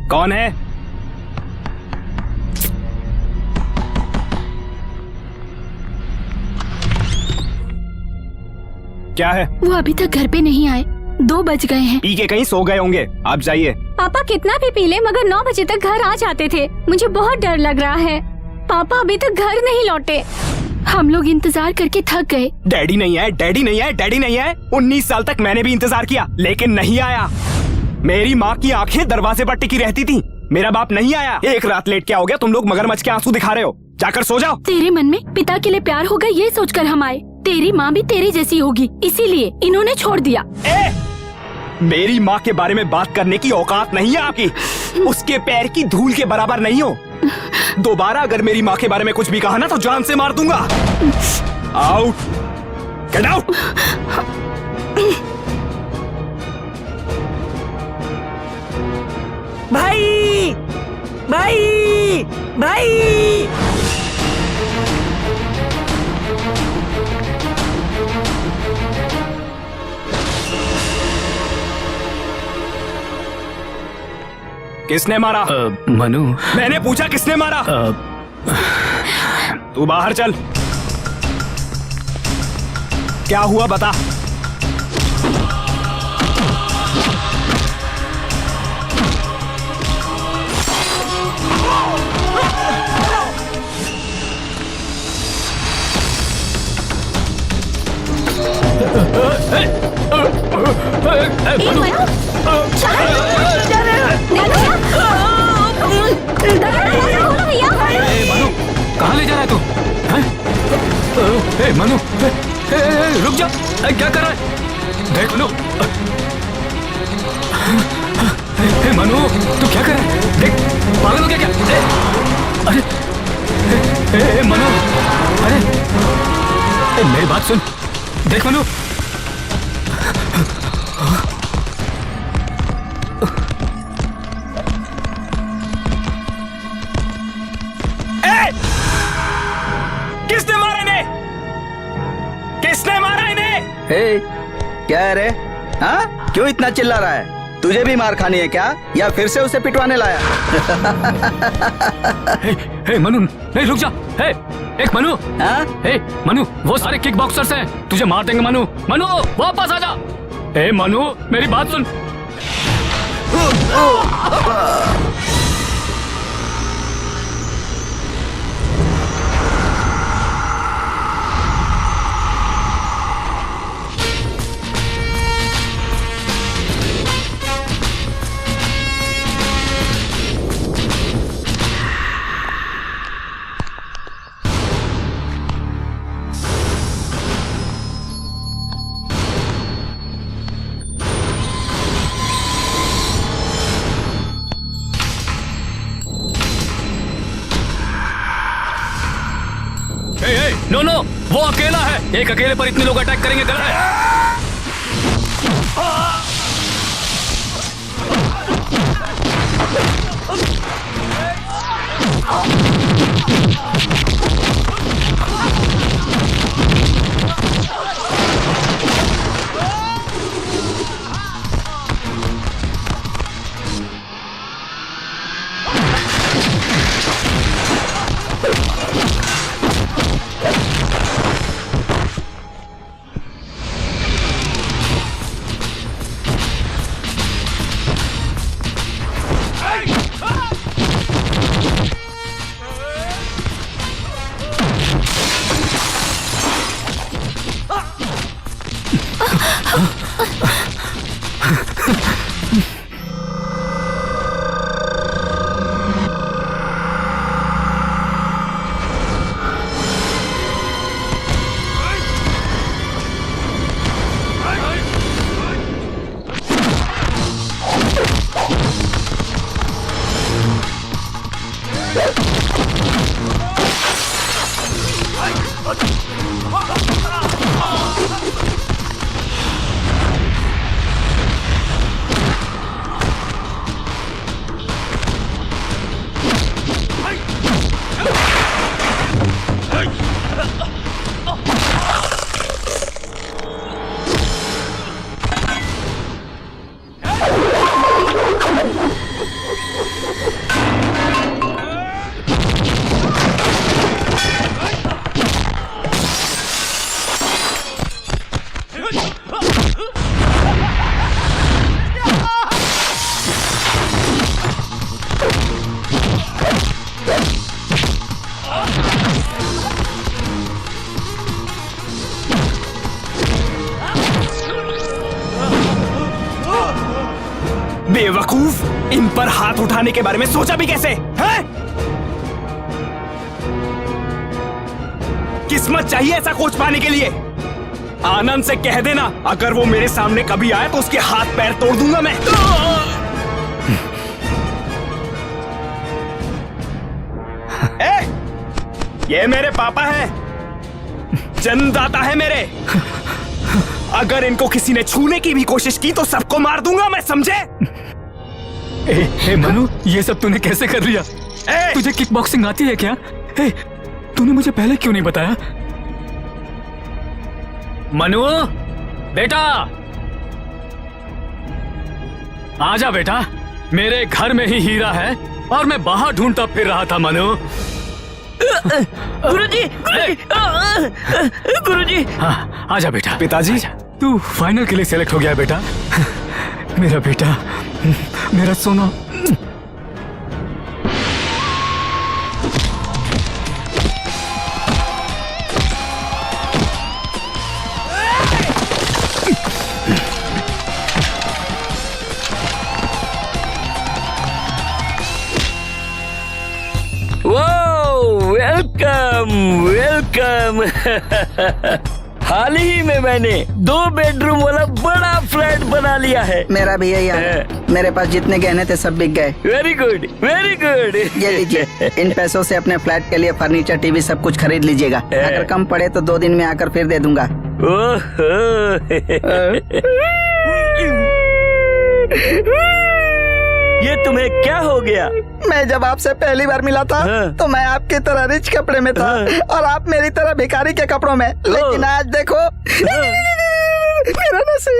कौन है? क्या है? वो अभी तक घर पे नहीं आए, 2 बज गए हैं। पी के कहीं सो गए होंगे, आप जाइए। पापा कितना भी पी ले मगर 9 बजे तक घर आ जाते थे। मुझे बहुत डर लग रहा है। पापा अभी तक घर नहीं लौटे। हम लोग इंतजार करके थक गए। डैडी नहीं आए, डैडी नहीं आए, डैडी नहीं आए। 19 साल तक मैंने भी इंतजार किया लेकिन नहीं आया। मेरी माँ की आंखें दरवाजे पर टिकी रहती थी, मेरा बाप नहीं आया। एक रात लेट क्या हो गया? तुम लोग मगरमच्छ के आंसू दिखा रहे हो, जाकर सो जाओ। तेरे मन में पिता के लिए प्यार होगा ये सोचकर हम आए। तेरी माँ भी तेरी जैसी होगी, इसीलिए इन्होंने छोड़ दिया। मेरी माँ के बारे में बात करने की औकात नहीं है आपकी। उसके पैर की धूल के बराबर नहीं हो। दोबारा अगर मेरी माँ के बारे में कुछ भी कहा ना तो जान से मार दूंगा। Out, get out. भाई भाई भाई, किसने मारा? मनु। मैंने पूछा किसने मारा? तू बाहर चल। क्या हुआ बता। मनु, कहाँ ले जा रहा है तू? मनु, रुक जा। क्या कर रहा है? देख मनु। मनु, तू क्या कर रहा है? देख, पागल हो गया क्या? अरे मनु, अरे मेरी बात सुन। देख मनु, किसने मारा इन्हें? किसने मारा इन्हें? हे, क्या है रे? हाँ, क्यों इतना चिल्ला रहा है? तुझे भी मार खानी है क्या, या फिर से उसे पिटवाने लाया? हे मनु, नहीं रुक जा। हे, एक मनु। हाँ? हे मनु, वो सारे किक बॉक्सर्स हैं, तुझे मार देंगे मनु। मनु, वापस आ जा। हे मनु, मेरी बात सुन। नो नो, वो अकेला है। एक अकेले पर इतने लोग अटैक करेंगे गलत है। बेवकूफ, इन पर हाथ उठाने के बारे में सोचा भी कैसे है? किस्मत चाहिए ऐसा कोच पाने के लिए। आनंद से कह देना अगर वो मेरे सामने कभी आए तो उसके हाथ पैर तोड़ दूंगा मैं। ये मेरे पापा हैं, जन्मदाता है मेरे। अगर इनको किसी ने छूने की भी कोशिश की तो सबको मार दूंगा मैं, समझे? ए मनु, ये सब तूने कैसे कर लिया? तुझे किक बॉक्सिंग आती है क्या? तूने मुझे पहले क्यों नहीं बताया? मनु बेटा, आजा बेटा, मेरे घर में ही हीरा है और मैं बाहर ढूंढता फिर रहा था। मनु गुरुजी, गुरुजी। हाँ, आजा बेटा। पिताजी, तू फाइनल के लिए सेलेक्ट हो गया है बेटा। मेरा बेटा, मेरा सोना। Welcome welcome. हाल ही में मैंने 2 बेडरूम वाला बड़ा फ्लैट बना लिया है। मेरा भी यही है। मेरे पास जितने गहने थे सब बिक गए। Very good very good. ये लीजिए, इन पैसों से अपने फ्लैट के लिए फर्नीचर, टीवी सब कुछ खरीद लीजिएगा। अगर कम पड़े तो 2 दिन में आकर फिर दे दूंगा। ये तुम्हें क्या हो गया? मैं जब आपसे पहली बार मिला था तो मैं आपकी तरह रिच कपड़े में था और आप मेरी तरह भिखारी के कपड़ों में। लेकिन आज देखो मेरा नसीब।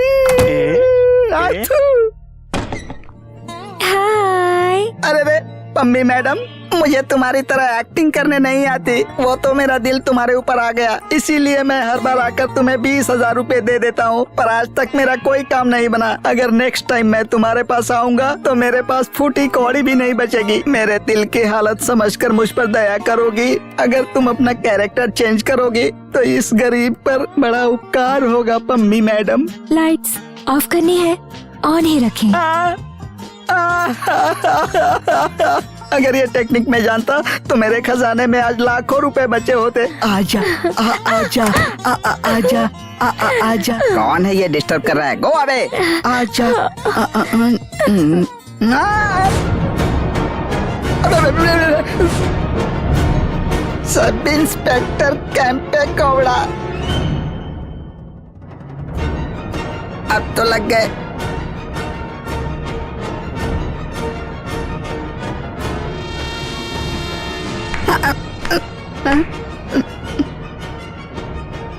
हाय। अरे रे पम्मी मैडम, मुझे तुम्हारी तरह एक्टिंग करने नहीं आती। वो तो मेरा दिल तुम्हारे ऊपर आ गया, इसीलिए मैं हर बार आकर तुम्हें 20,000 रुपए दे देता हूँ। पर आज तक मेरा कोई काम नहीं बना। अगर नेक्स्ट टाइम मैं तुम्हारे पास आऊंगा तो मेरे पास फूटी कौड़ी भी नहीं बचेगी। मेरे दिल की हालत समझकर मुझ पर दया करोगी। अगर तुम अपना कैरेक्टर चेंज करोगी तो इस गरीब पर बड़ा उपकार होगा पम्मी मैडम। लाइट्स ऑफ करनी है, ऑन ही रखें। अगर ये टेक्निक मैं जानता तो मेरे खजाने में आज लाखों रुपए बचे होते। आजा आजा आजा आजा। कौन है ये डिस्टर्ब कर रहा है? Go away. आजा। सब इंस्पेक्टर कैंपे कौड़ा। अब तो लग गए।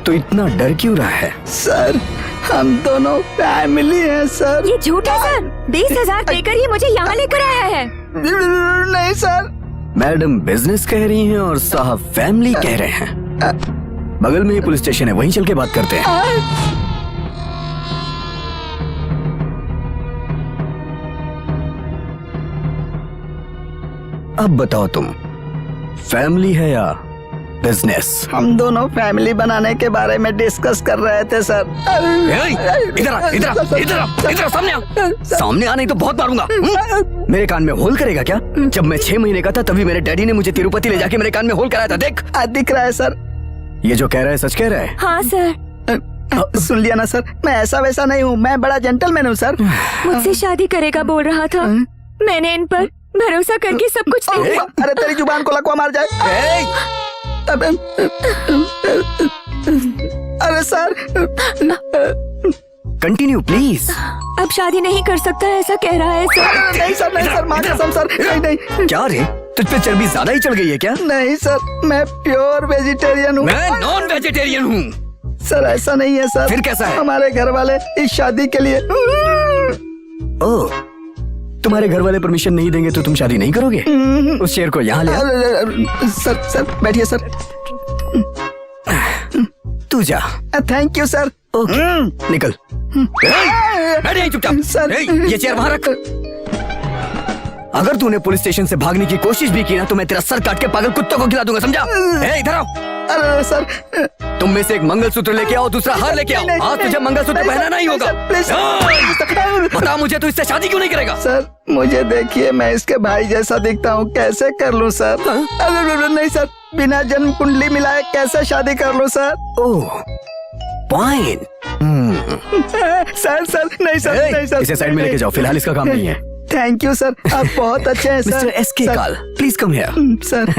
तो इतना डर क्यों रहा है? सर, हम दोनों फैमिली हैं सर। ये झूठ है सर। 20,000 देकर ये मुझे यहाँ लेकर आया है। नहीं सर। मैडम बिजनेस कह रही हैं और साहब फैमिली कह रहे हैं। बगल में ही पुलिस स्टेशन है, वहीं चल के बात करते हैं। अब बताओ तुम, फैमिली है या बिजनेस? हम दोनों फैमिली बनाने के बारे में डिस्कस कर रहे थे सर। इधर सामने आ। सामने आ नहीं तो बहुत मारूंगा। मेरे कान में होल करेगा क्या? जब मैं 6 महीने का था तभी मेरे डैडी ने मुझे तिरुपति ले जाके मेरे कान में होल कराया था। देख दिख रहा है सर। ये जो कह रहा है सच कह रहा है? हाँ सर। सुन लिया ना सर, मैं ऐसा वैसा नहीं हूँ, मैं बड़ा जेंटलमैन हूँ सर। मुझसे शादी करेगा बोल रहा था। मैंने इन पर भरोसा करके सब कुछ दे दिया। अरे तेरी जुबान को लकवा मार जाए। अरे सर, कंटिन्यू प्लीज। अब शादी नहीं कर सकता ऐसा कह रहा है सर। नहीं सर, नहीं सर, माँ कसम सर, नहीं नहीं। क्या रे, तुझ पे चर्बी ज्यादा ही चढ़ गई है क्या? नहीं सर, मैं प्योर वेजिटेरियन हूँ। मैं नॉन वेजिटेरियन हूँ। सर ऐसा नहीं है सर। फिर कैसा है? हमारे घर वाले इस शादी के लिए। ओह, तुम्हारे घर वाले परमिशन नहीं देंगे तो तुम शादी नहीं करोगे? उस शेर को यहाँ ले आ। सर बैठिए सर। तू जा। Thank you sir. ओके, निकल। बैठ यहीं चुपचाप। सर। ये चेयर वहाँ रख। अगर तूने पुलिस स्टेशन से भागने की कोशिश भी की ना तो मैं तेरा सर काट के पागल कुत्तों को खिला दूंगा, समझा? इधर आओ। अरे सर, तुम में से एक मंगलसूत्र लेके आओ, दूसरा हार लेके आओ। आज तुझे मंगलसूत्र पहनाना ही होगा। बता मुझे, तू इससे शादी क्यों नहीं करेगा? सर मुझे देखिए, मैं इसके भाई जैसा दिखता हूँ, कैसे कर लूँ सर? अरे नहीं सर, बिना जन्म कुंडली मिलाए कैसे शादी कर लूँ सर? ओह पॉइंट। सर नहीं सर, नहीं सर, इसे साइड में लेके जाओ, फिलहाल इसका काम नहीं है। थैंक यू सर, आप बहुत अच्छे हैं सर। मिस्टर एसके काल, प्लीज कम हियर। सर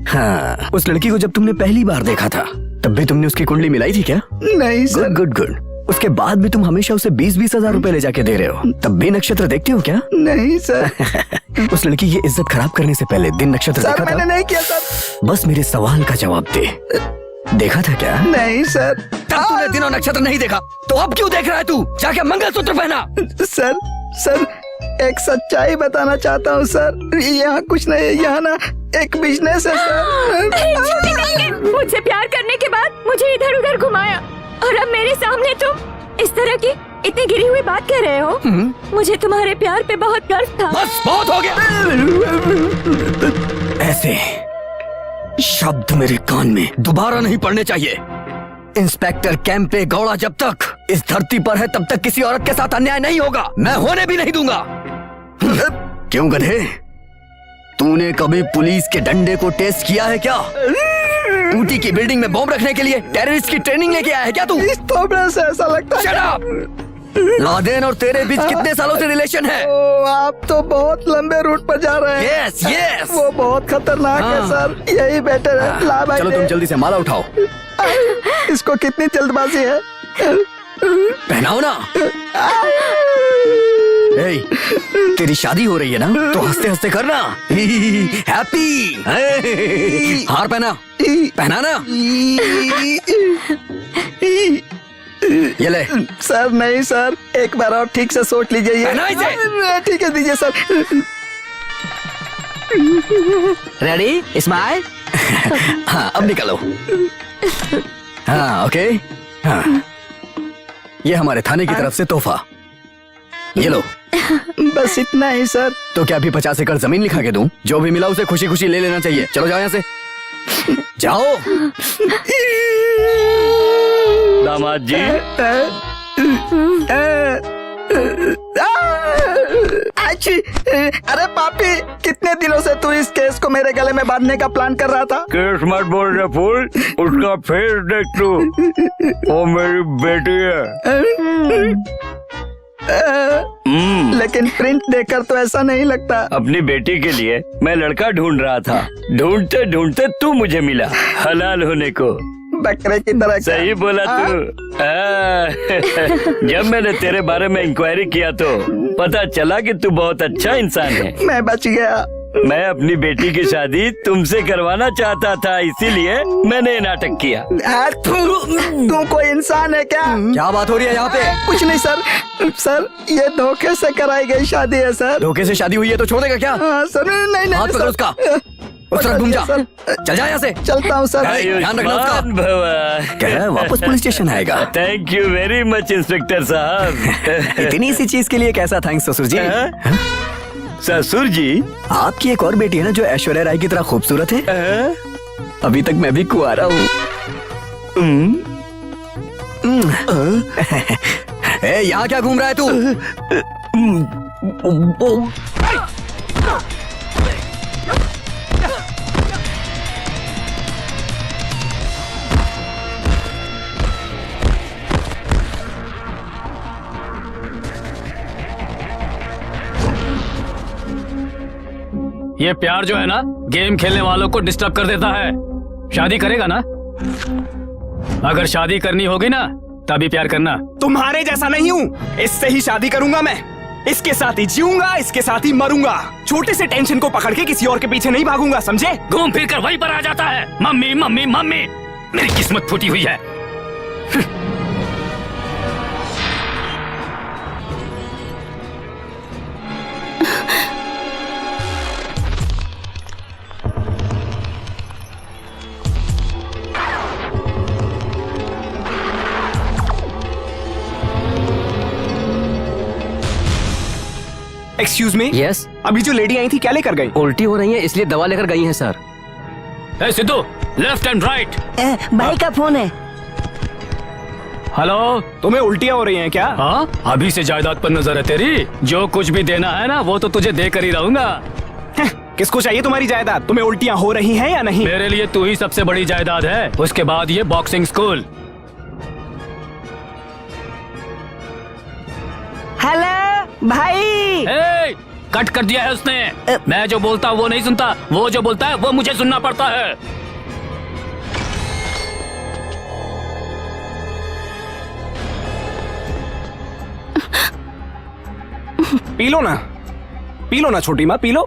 हाँ, उस लड़की को जब तुमने पहली बार देखा था तब भी तुमने उसकी कुंडली मिलाई थी क्या? नहीं सर। Good good good. उसके बाद भी तुम हमेशा उसे 20-20 हजार रुपए ले जाके दे रहे हो, तब भी नक्षत्र देखते हो क्या? नहीं सर। उस लड़की की इज्जत खराब करने से पहले दिन नक्षत्र सर देखा मैंने था? नहीं किया सर। बस मेरे सवाल का जवाब दे, देखा था क्या? नहीं सर। तब तूने दिन और नक्षत्र नहीं देखा, तो अब क्यों देख रहा है तू? जाके मंगलसूत्र पहना। सर एक सच्चाई बताना चाहता हूँ सर, यहाँ कुछ नहीं है, यहाँ ना एक बिजनेस है सर। मुझसे प्यार करने के बाद मुझे इधर उधर घुमाया और अब मेरे सामने तुम इस तरह की इतनी गिरी हुई बात कह रहे हो। मुझे तुम्हारे प्यार पे बहुत गर्व था। बस बहुत हो गया। ऐसे शब्द मेरे कान में दोबारा नहीं पड़ने चाहिए। इंस्पेक्टर कैंपे गौड़ा जब तक इस धरती पर है तब तक किसी औरत के साथ अन्याय नहीं होगा, मैं होने भी नहीं दूंगा। क्यों गधे, तूने कभी पुलिस के डंडे को टेस्ट किया है क्या? ऊटी की बिल्डिंग में बॉम्ब रखने के लिए टेररिस्ट की ट्रेनिंग लेके आया है क्या तू? इस थोबड़े से ऐसा लगता है। Shut up! लादेन और तेरे बीच कितने सालों से रिलेशन है? ओ, आप तो बहुत लंबे रूट पर जा रहे हैं। Yes, yes. वो बहुत खतरनाक है हाँ। सर, यही बेटर है। ला भाई चलो दे। तुम जल्दी से माला उठाओ। इसको कितनी जल्दबाजी है? पहनाओ ना। ए, तेरी शादी हो रही है ना, तो हंसते हंसते करना। हैप्पी। हार पहना, पहना ना। ये ले। सर नहीं सर, एक बार और ठीक से सोच लीजिए ये। पहना इसे। ठीक है दीजिए सर। Ready smile. हाँ अब निकलो। हाँ ओके। हाँ ये हमारे थाने की तरफ से तोहफा, ये लो। बस इतना ही सर। तो क्या अभी 50 एकड़ जमीन लिखा के दूं? जो भी मिला उसे खुशी खुशी ले लेना चाहिए। चलो जाओ यहाँ से, जाओ। दामाद जी, अच्छी। अरे पापी, कितने दिनों से तू इस केस को मेरे गले में बांधने का प्लान कर रहा था? केस मत बोल रहे फूल, उसका फेस देख तू, वो मेरी बेटी है। लेकिन प्रिंट देखकर तो ऐसा नहीं लगता। अपनी बेटी के लिए मैं लड़का ढूंढ रहा था, ढूंढते ढूंढते तू मुझे मिला, हलाल होने को। बकरे की तरह। सही बोला तू। जब मैंने तेरे बारे में इंक्वायरी किया तो पता चला कि तू बहुत अच्छा इंसान है। मैं बच गया। मैं अपनी बेटी की शादी तुमसे करवाना चाहता था, इसीलिए मैंने ये नाटक किया। तू कोई इंसान है क्या? क्या बात हो रही है यहाँ पे? कुछ नहीं सर। सर ये धोखे से कराई गई शादी है सर। धोखे से शादी हुई है तो छोड़ देगा क्या? हाँ सर। नहीं हाथ पकड़ उसका, उस तरफ घूम जा। सर। चल जा यहाँ से। चलता हूँ सर। ध्यान रखना उसका। आयुष्मान भवा। कह रहा है वापस पुलिस स्टेशन आएगा। Thank you very much inspector साहब। इतनी सी चीज के लिए कैसा थैंक्स ससुर जी। ससुर जी, आपकी एक और बेटी है ना जो ऐश्वर्या राय की तरह खूबसूरत है। अभी तक मैं भी कुंवारा हूँ। यहाँ क्या घूम रहा है तू? ये प्यार जो है ना, गेम खेलने वालों को डिस्टर्ब कर देता है। शादी करेगा ना? अगर शादी करनी होगी ना तभी प्यार करना। तुम्हारे जैसा नहीं हूँ, इससे ही शादी करूंगा मैं। इसके साथ ही जीऊंगा, इसके साथ ही मरूंगा। छोटे से टेंशन को पकड़ के किसी और के पीछे नहीं भागूंगा, समझे? घूम फिर कर वहीं पर आ जाता है, मम्मी मम्मी मम्मी। मेरी किस्मत फूटी हुई है। Excuse me. यस, अभी जो लेडी आई थी क्या लेकर गई? उल्टी हो रही है इसलिए दवा लेकर गई है sir. Sidhu, left and right. भाई का फोन है। हेलो, तुम्हें उल्टियां हो रही हैं क्या? हाँ, अभी से जायदाद पर नजर है तेरी। जो कुछ भी देना है ना, वो तो तुझे देकर ही रहूंगा। किसको चाहिए तुम्हारी जायदाद? तुम्हें उल्टियां हो रही हैं या नहीं? मेरे लिए तू ही सबसे बड़ी जायदाद है, उसके बाद ये बॉक्सिंग स्कूल। हेलो भाई। ए, कट कर दिया है उसने। मैं जो बोलता हूँ वो नहीं सुनता, वो जो बोलता है वो मुझे सुनना पड़ता है। पी लो ना छोटी माँ, पी लो।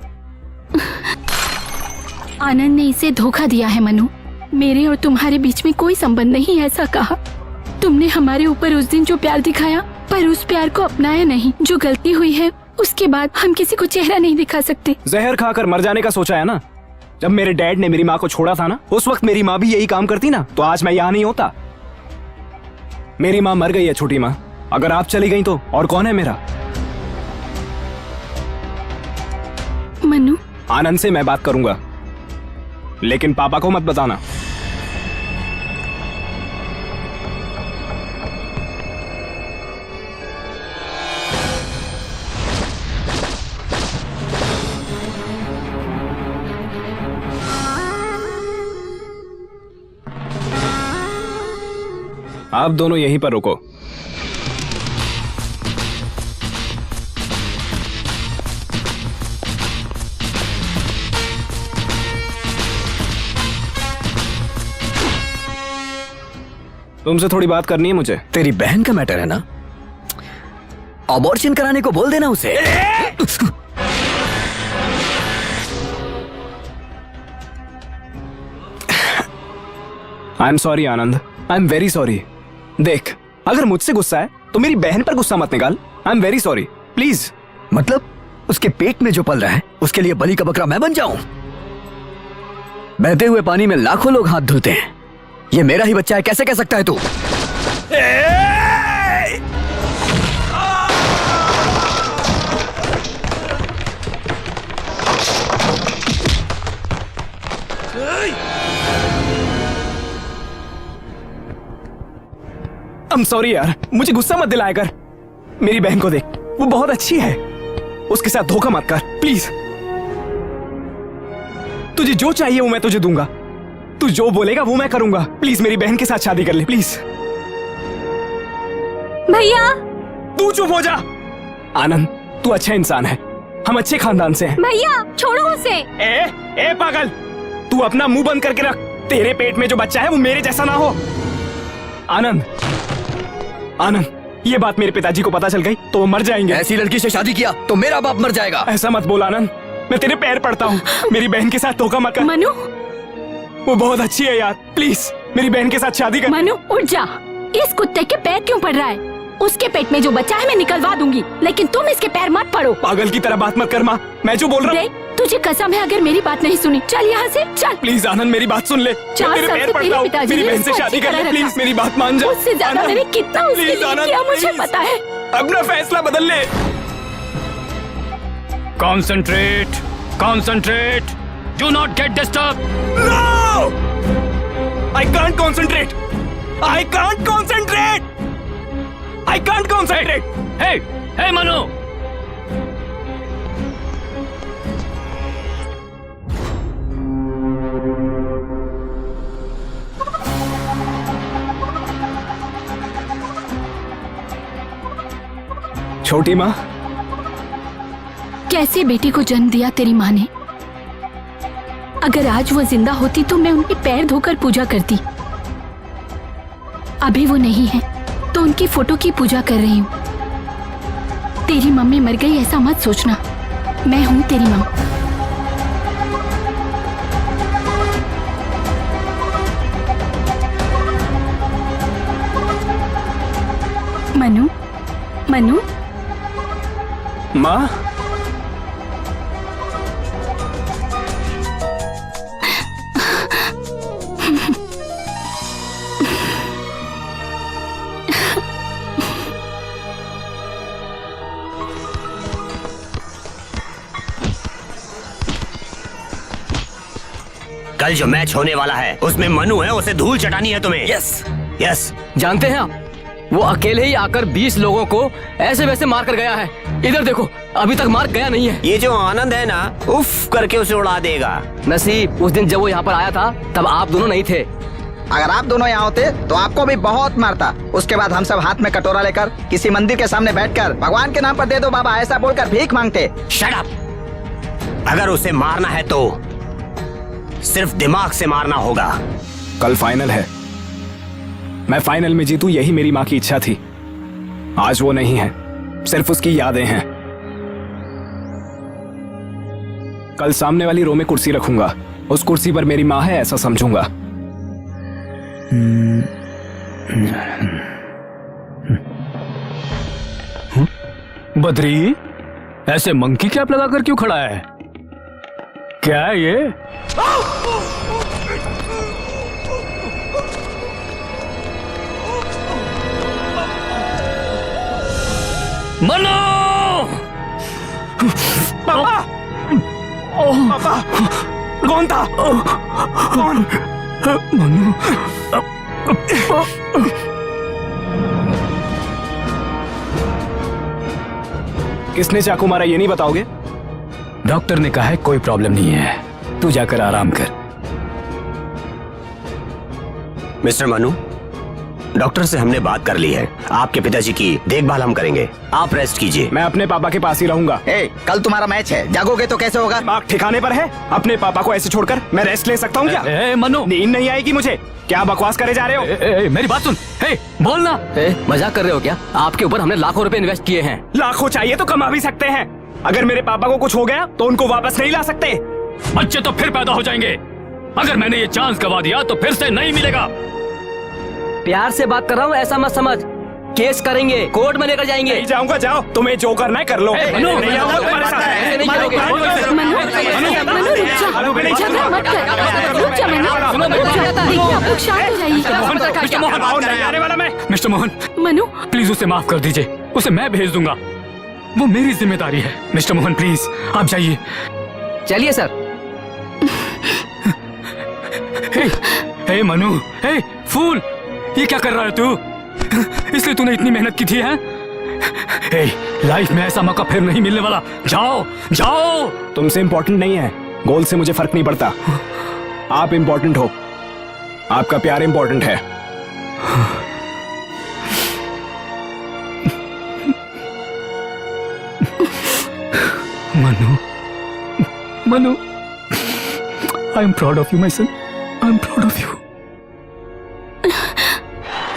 आनंद ने इसे धोखा दिया है मनु। मेरे और तुम्हारे बीच में कोई संबंध नहीं, ऐसा कहा। तुमने हमारे ऊपर उस दिन जो प्यार दिखाया, पर उस प्यार को अपनाया नहीं। जो गलती हुई है उसके बाद हम किसी को चेहरा नहीं दिखा सकते। जहर खाकर मर जाने का सोचा है ना? जब मेरे डैड ने मेरी माँ को छोड़ा था ना, उस वक्त मेरी माँ भी यही काम करती ना, तो आज मैं यहाँ नहीं होता। मेरी माँ मर गई है छोटी माँ, अगर आप चली गई तो और कौन है मेरा? मनु, आनंद से मैं बात करूंगा, लेकिन पापा को मत बताना। आप दोनों यहीं पर रुको। तुमसे थोड़ी बात करनी है मुझे। तेरी बहन का मैटर है ना, अबॉर्शन कराने को बोल देना उसे। आई am sorry Anand, I am very sorry. देख, अगर मुझसे गुस्सा है तो मेरी बहन पर गुस्सा मत निकाल। आई एम वेरी सॉरी, प्लीज। मतलब उसके पेट में जो पल रहा है उसके लिए बलि का बकरा मैं बन जाऊं? बहते हुए पानी में लाखों लोग हाथ धुलते हैं, ये मेरा ही बच्चा है, कैसे कह सकता है तू? I'm sorry यार, मुझे गुस्सा मत दिलाया कर। मेरी बहन को देख, वो बहुत अच्छी है, उसके साथ धोखा मत कर प्लीज। तुझे जो चाहिए वो मैं तुझे दूंगा, तू जो बोलेगा वो मैं करूंगा। प्लीज मेरी बहन के साथ शादी कर ले प्लीज। भैया, तू चुप हो जा। आनंद, तू अच्छा इंसान है, हम अच्छे खानदान से हैं। भैया छोड़ो उसे। ए पागल, तू अपना मुंह बंद करके रख। तेरे पेट में जो बच्चा है वो मेरे जैसा ना हो। आनंद, ये बात मेरे पिताजी को पता चल गई तो वो मर जाएंगे। ऐसी लड़की से शादी किया तो मेरा बाप मर जाएगा। ऐसा मत बोल आनंद, मैं तेरे पैर पड़ता हूँ, मेरी बहन के साथ धोखा मत कर। मनु, वो बहुत अच्छी है यार, प्लीज मेरी बहन के साथ शादी कर। मनु उठ जा। इस कुत्ते के पैर क्यों पड़ रहा है? उसके पेट में जो बच्चा है मैं निकलवा दूंगी, लेकिन तुम इसके पैर मत पड़ो। पागल की तरह बात मत कर माँ, मैं जो बोल रहा हूँ। तुझे कसम है अगर मेरी बात नहीं सुनी, चल यहाँ से चल। प्लीज आनंद, मेरी बात सुन ले, मैं तेरे पैर पड़ता हूँ, मेरी बहन से शादी कर ले प्लीज, मेरी बात मान जा। उससे ज्यादा मैंने कितना उसके लिए किया मुझे पता है। अपना फैसला बदल ले। Concentrate, concentrate, do not get disturb. No, I can't concentrate, I can't concentrate, I can't concentrate. Hey Manu, छोटी माँ, कैसे बेटी को जन्म दिया तेरी माँ ने। अगर आज वो जिंदा होती तो मैं उनके पैर धोकर पूजा करती। अभी वो नहीं है तो उनकी फोटो की पूजा कर रही हूँ। तेरी मम्मी मर गई ऐसा मत सोचना, मैं हूँ तेरी माँ। मनु, मनु, माँ, कल जो मैच होने वाला है उसमें मनु है, उसे धूल चटानी है तुम्हें। यस। यस। जानते हैं आप, वो अकेले ही आकर 20 लोगों को ऐसे वैसे मार कर गया है। इधर देखो, अभी तक मार गया नहीं है। ये जो आनंद है ना, उफ करके उसे उड़ा देगा। नसीब, उस दिन जब वो यहाँ पर आया था तब आप दोनों नहीं थे। अगर आप दोनों यहाँ होते तो आपको भी बहुत मारता। उसके बाद हम सब हाथ में कटोरा लेकर किसी मंदिर के सामने बैठकर भगवान के नाम पर दे दो बाबा ऐसा बोलकर भीख मांगते। Shut up! अगर उसे मारना है तो सिर्फ दिमाग से मारना होगा। कल फाइनल है, मैं फाइनल में जीतूं यही मेरी माँ की इच्छा थी। आज वो नहीं है, सिर्फ उसकी यादें हैं। कल सामने वाली रो में कुर्सी रखूंगा, उस कुर्सी पर मेरी माँ है ऐसा समझूंगा। बद्री, ऐसे मंकी कैप लगाकर क्यों खड़ा है? क्या है ये? मनो! पापा! पापा! कौन था? कौन? मनु, किसने चाकू मारा ये नहीं बताओगे? डॉक्टर ने कहा है कोई प्रॉब्लम नहीं है, तू जाकर आराम कर। मिस्टर मनु, डॉक्टर से हमने बात कर ली है। आपके पिताजी की देखभाल हम करेंगे, आप रेस्ट कीजिए। मैं अपने पापा के पास ही रहूंगा। कल तुम्हारा मैच है, जागोगे तो कैसे होगा? दिमाग ठिकाने पर है? अपने पापा को ऐसे छोड़कर मैं रेस्ट ले सकता हूँ क्या? मनु, नींद नहीं आएगी मुझे। क्या बकवास करे जा रहे हो? मेरी बात सुन। बोलना। मजाक कर रहे हो क्या? आपके ऊपर हमने लाखों रुपए इन्वेस्ट किए हैं। लाखों चाहिए तो कमा भी सकते हैं। अगर मेरे पापा को कुछ हो गया तो उनको वापस नहीं ला सकते। बच्चे तो फिर पैदा हो जाएंगे। अगर मैंने ये चांस गवा दिया तो फिर से नहीं मिलेगा। प्यार से बात कर रहा हूँ, ऐसा मत समझ। केस करेंगे, कोर्ट में लेकर जाएंगे। नहीं जाऊंगा, जाओ, तुम्हें जो करना है कर लो। मनु, नहीं आऊंगा तुम्हारे साथ। ऐसे नहीं करोगे। मनु, रुक जा, झगड़ा मत कर। रुक जा मनु, देखिए आप लोग शांत हो जाइए। मिस्टर मोहन, नहीं आने वाला मैं। मिस्टर मोहन, मनु, प्लीज उसे माफ कर दीजिए। उसे मैं भेज दूंगा, वो मेरी जिम्मेदारी है। मिस्टर मोहन प्लीज आप जाइए। चलिए सर। हे मनु, हे फूल, ये क्या कर रहा है तू? इसलिए तूने इतनी मेहनत की थी है? लाइफ में ऐसा मौका फिर नहीं मिलने वाला। जाओ जाओ। तुमसे इम्पोर्टेंट नहीं है, गोल से मुझे फर्क नहीं पड़ता। आप इम्पोर्टेंट हो, आपका प्यार इम्पोर्टेंट है। Manu, Manu, I am proud of you my son, I am proud of you.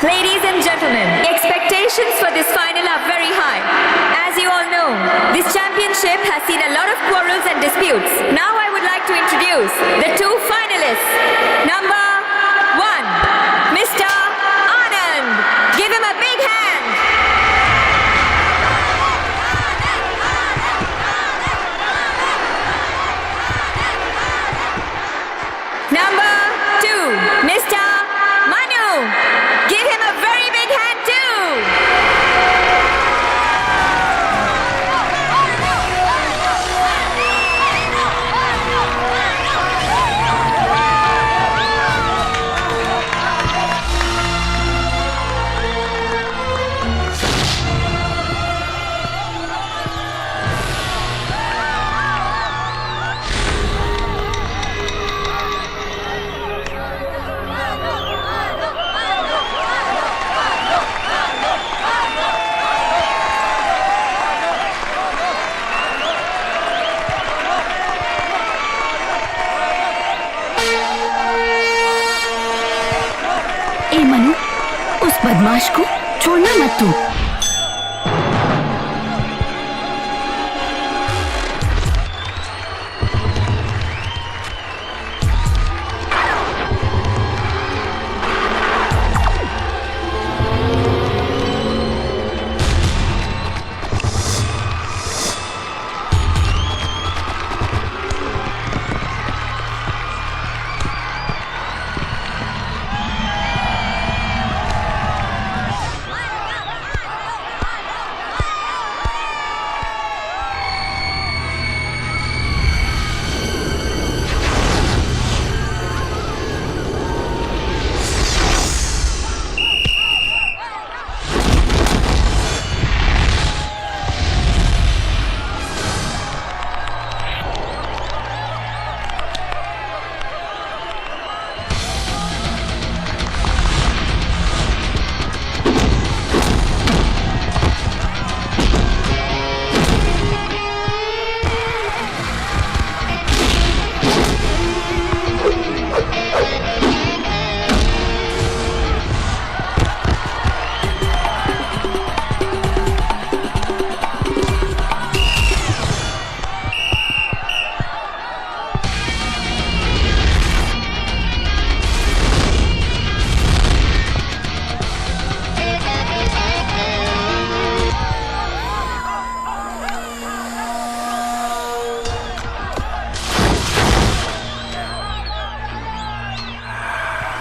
Ladies and gentlemen, expectations for this final are very high. As you all know, this championship has seen a lot of quarrels and disputes. Now I would like to introduce the two finalists. Number 1, Mr. Anand. Give him a big hand. Number 2, Mr. Manu. Give him a very big hand too. ए मनु, उस बदमाश को छोड़ना मत तू।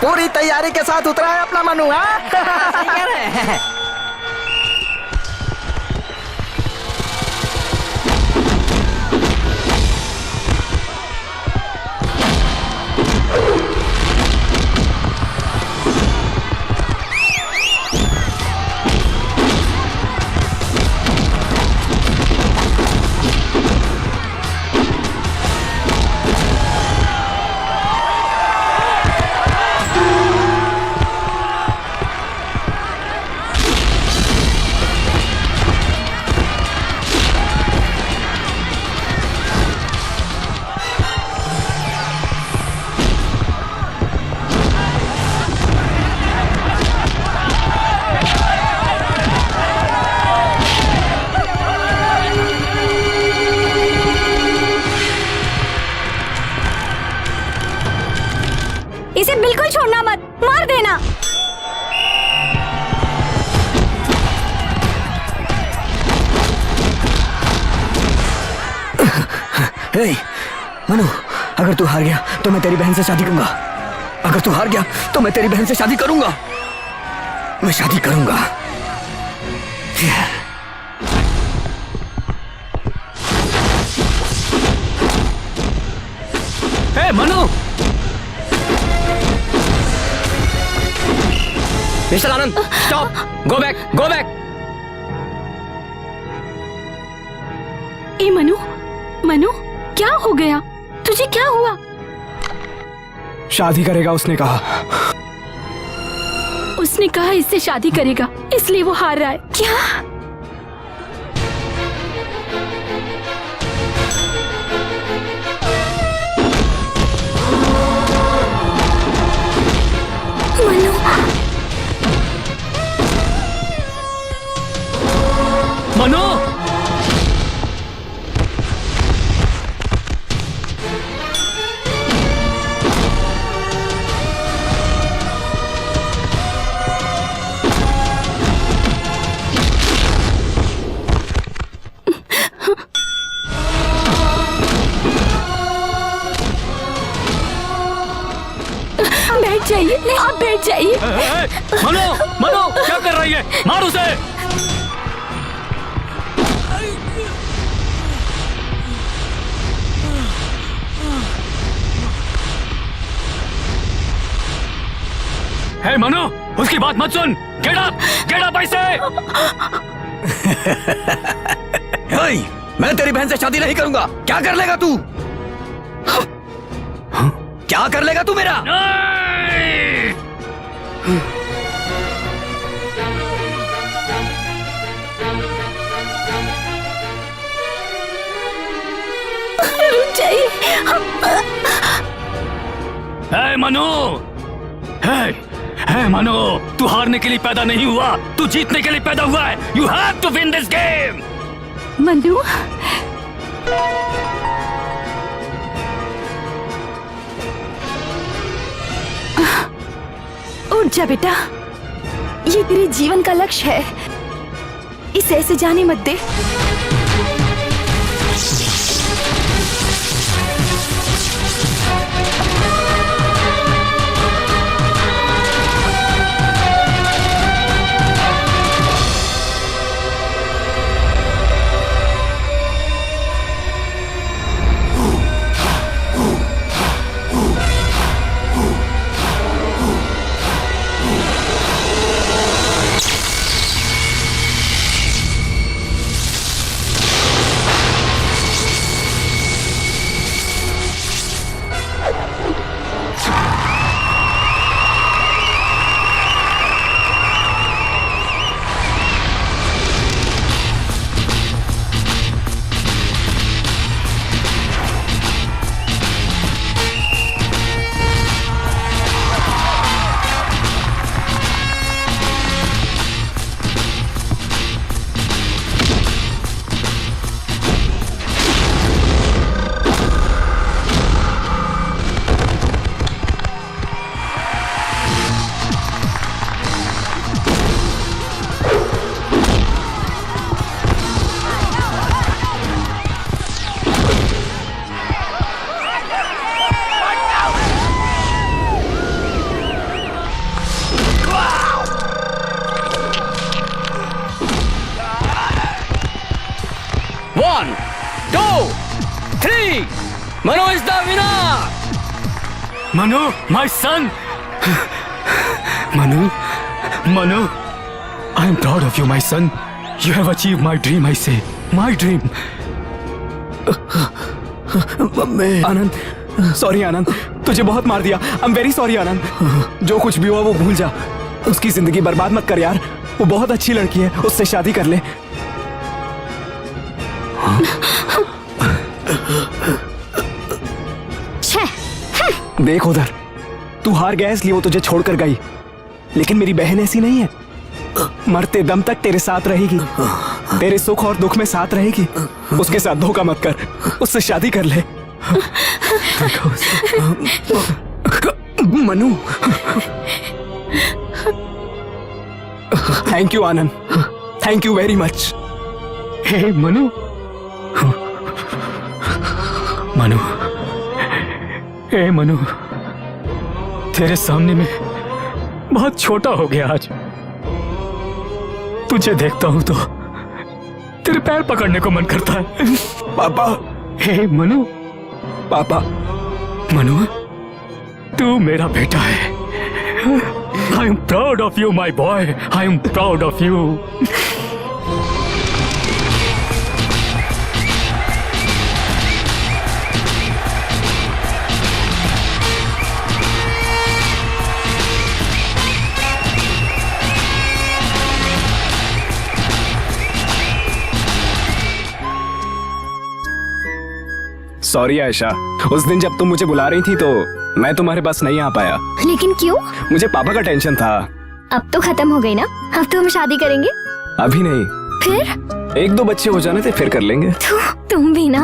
पूरी तैयारी के साथ उतरा है अपना मनु। हाँ? सही कह रहे हैं। इसे बिल्कुल छोड़ना मत, मार देना। हे, मनु, अगर तू हार गया तो मैं तेरी बहन से शादी करूंगा। अगर तू हार गया तो मैं तेरी बहन से शादी करूंगा। मैं शादी करूंगा। ए Manu, mister Anand, stop, go back, go back. ए मनु, मनु, क्या हो गया तुझे? क्या हुआ? शादी करेगा उसने कहा। उसने कहा इससे शादी करेगा, इसलिए वो हार रहा है। क्या? मनु, मनु, बैठ जाइए, आप बैठ जाइए। मनु, मनु, क्या कर रही है? मार उसे। हे मनु, उसकी बात मत सुन। गेट अप ऐसे। मैं तेरी बहन से शादी नहीं करूंगा। क्या कर लेगा तू? क्या कर लेगा तू मेरा? रुक जाइए। हे मनु, हे मनु, तू हारने के लिए पैदा नहीं हुआ, तू जीतने के लिए पैदा हुआ है। You have to win this game. Manu, उठ जा बेटा, ये तेरे जीवन का लक्ष्य है, इसे ऐसे जाने मत दे। 1 2 3 Manu is the winner. Manu, my son. Manu, Manu, I am proud of you, my son. You have achieved my dream, I say. My dream. Anand, sorry Anand, तुझे बहुत मार दिया। I am very sorry Anand. जो कुछ भी हुआ वो भूल जा। उसकी जिंदगी बर्बाद मत कर यार। वो बहुत अच्छी लड़की है, उससे शादी कर ले। देख उधर, तू हार गया इसलिए वो तुझे छोड़कर गई, लेकिन मेरी बहन ऐसी नहीं है। मरते दम तक तेरे साथ रहेगी, तेरे सुख और दुख में साथ रहेगी। उसके साथ धोखा मत कर, उससे शादी कर ले। Manu, thank you Anand, thank you very much. Hey Manu, Manu, hey Manu, तेरे सामने में बहुत छोटा हो गया आज। तुझे देखता हूं तो तेरे पैर पकड़ने को मन करता है। पापा, हे मनु, पापा, मनु, तू मेरा बेटा है। आई am proud of you my boy, I am proud of you. Sorry Ayesha, उस दिन जब तुम मुझे बुला रही थी तो मैं तुम्हारे पास नहीं आ पाया। लेकिन क्यों? मुझे पापा का टेंशन था। अब तो खत्म हो गई ना, अब तो हम शादी करेंगे। अभी नहीं, फिर 1-2 बच्चे हो जाने थे फिर कर लेंगे। तुम भी ना।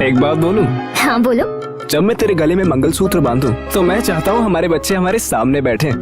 एक बात बोलूं? हाँ बोलो। जब मैं तेरे गले में मंगलसूत्र बांधूं तो मैं चाहता हूँ हमारे बच्चे हमारे सामने बैठे।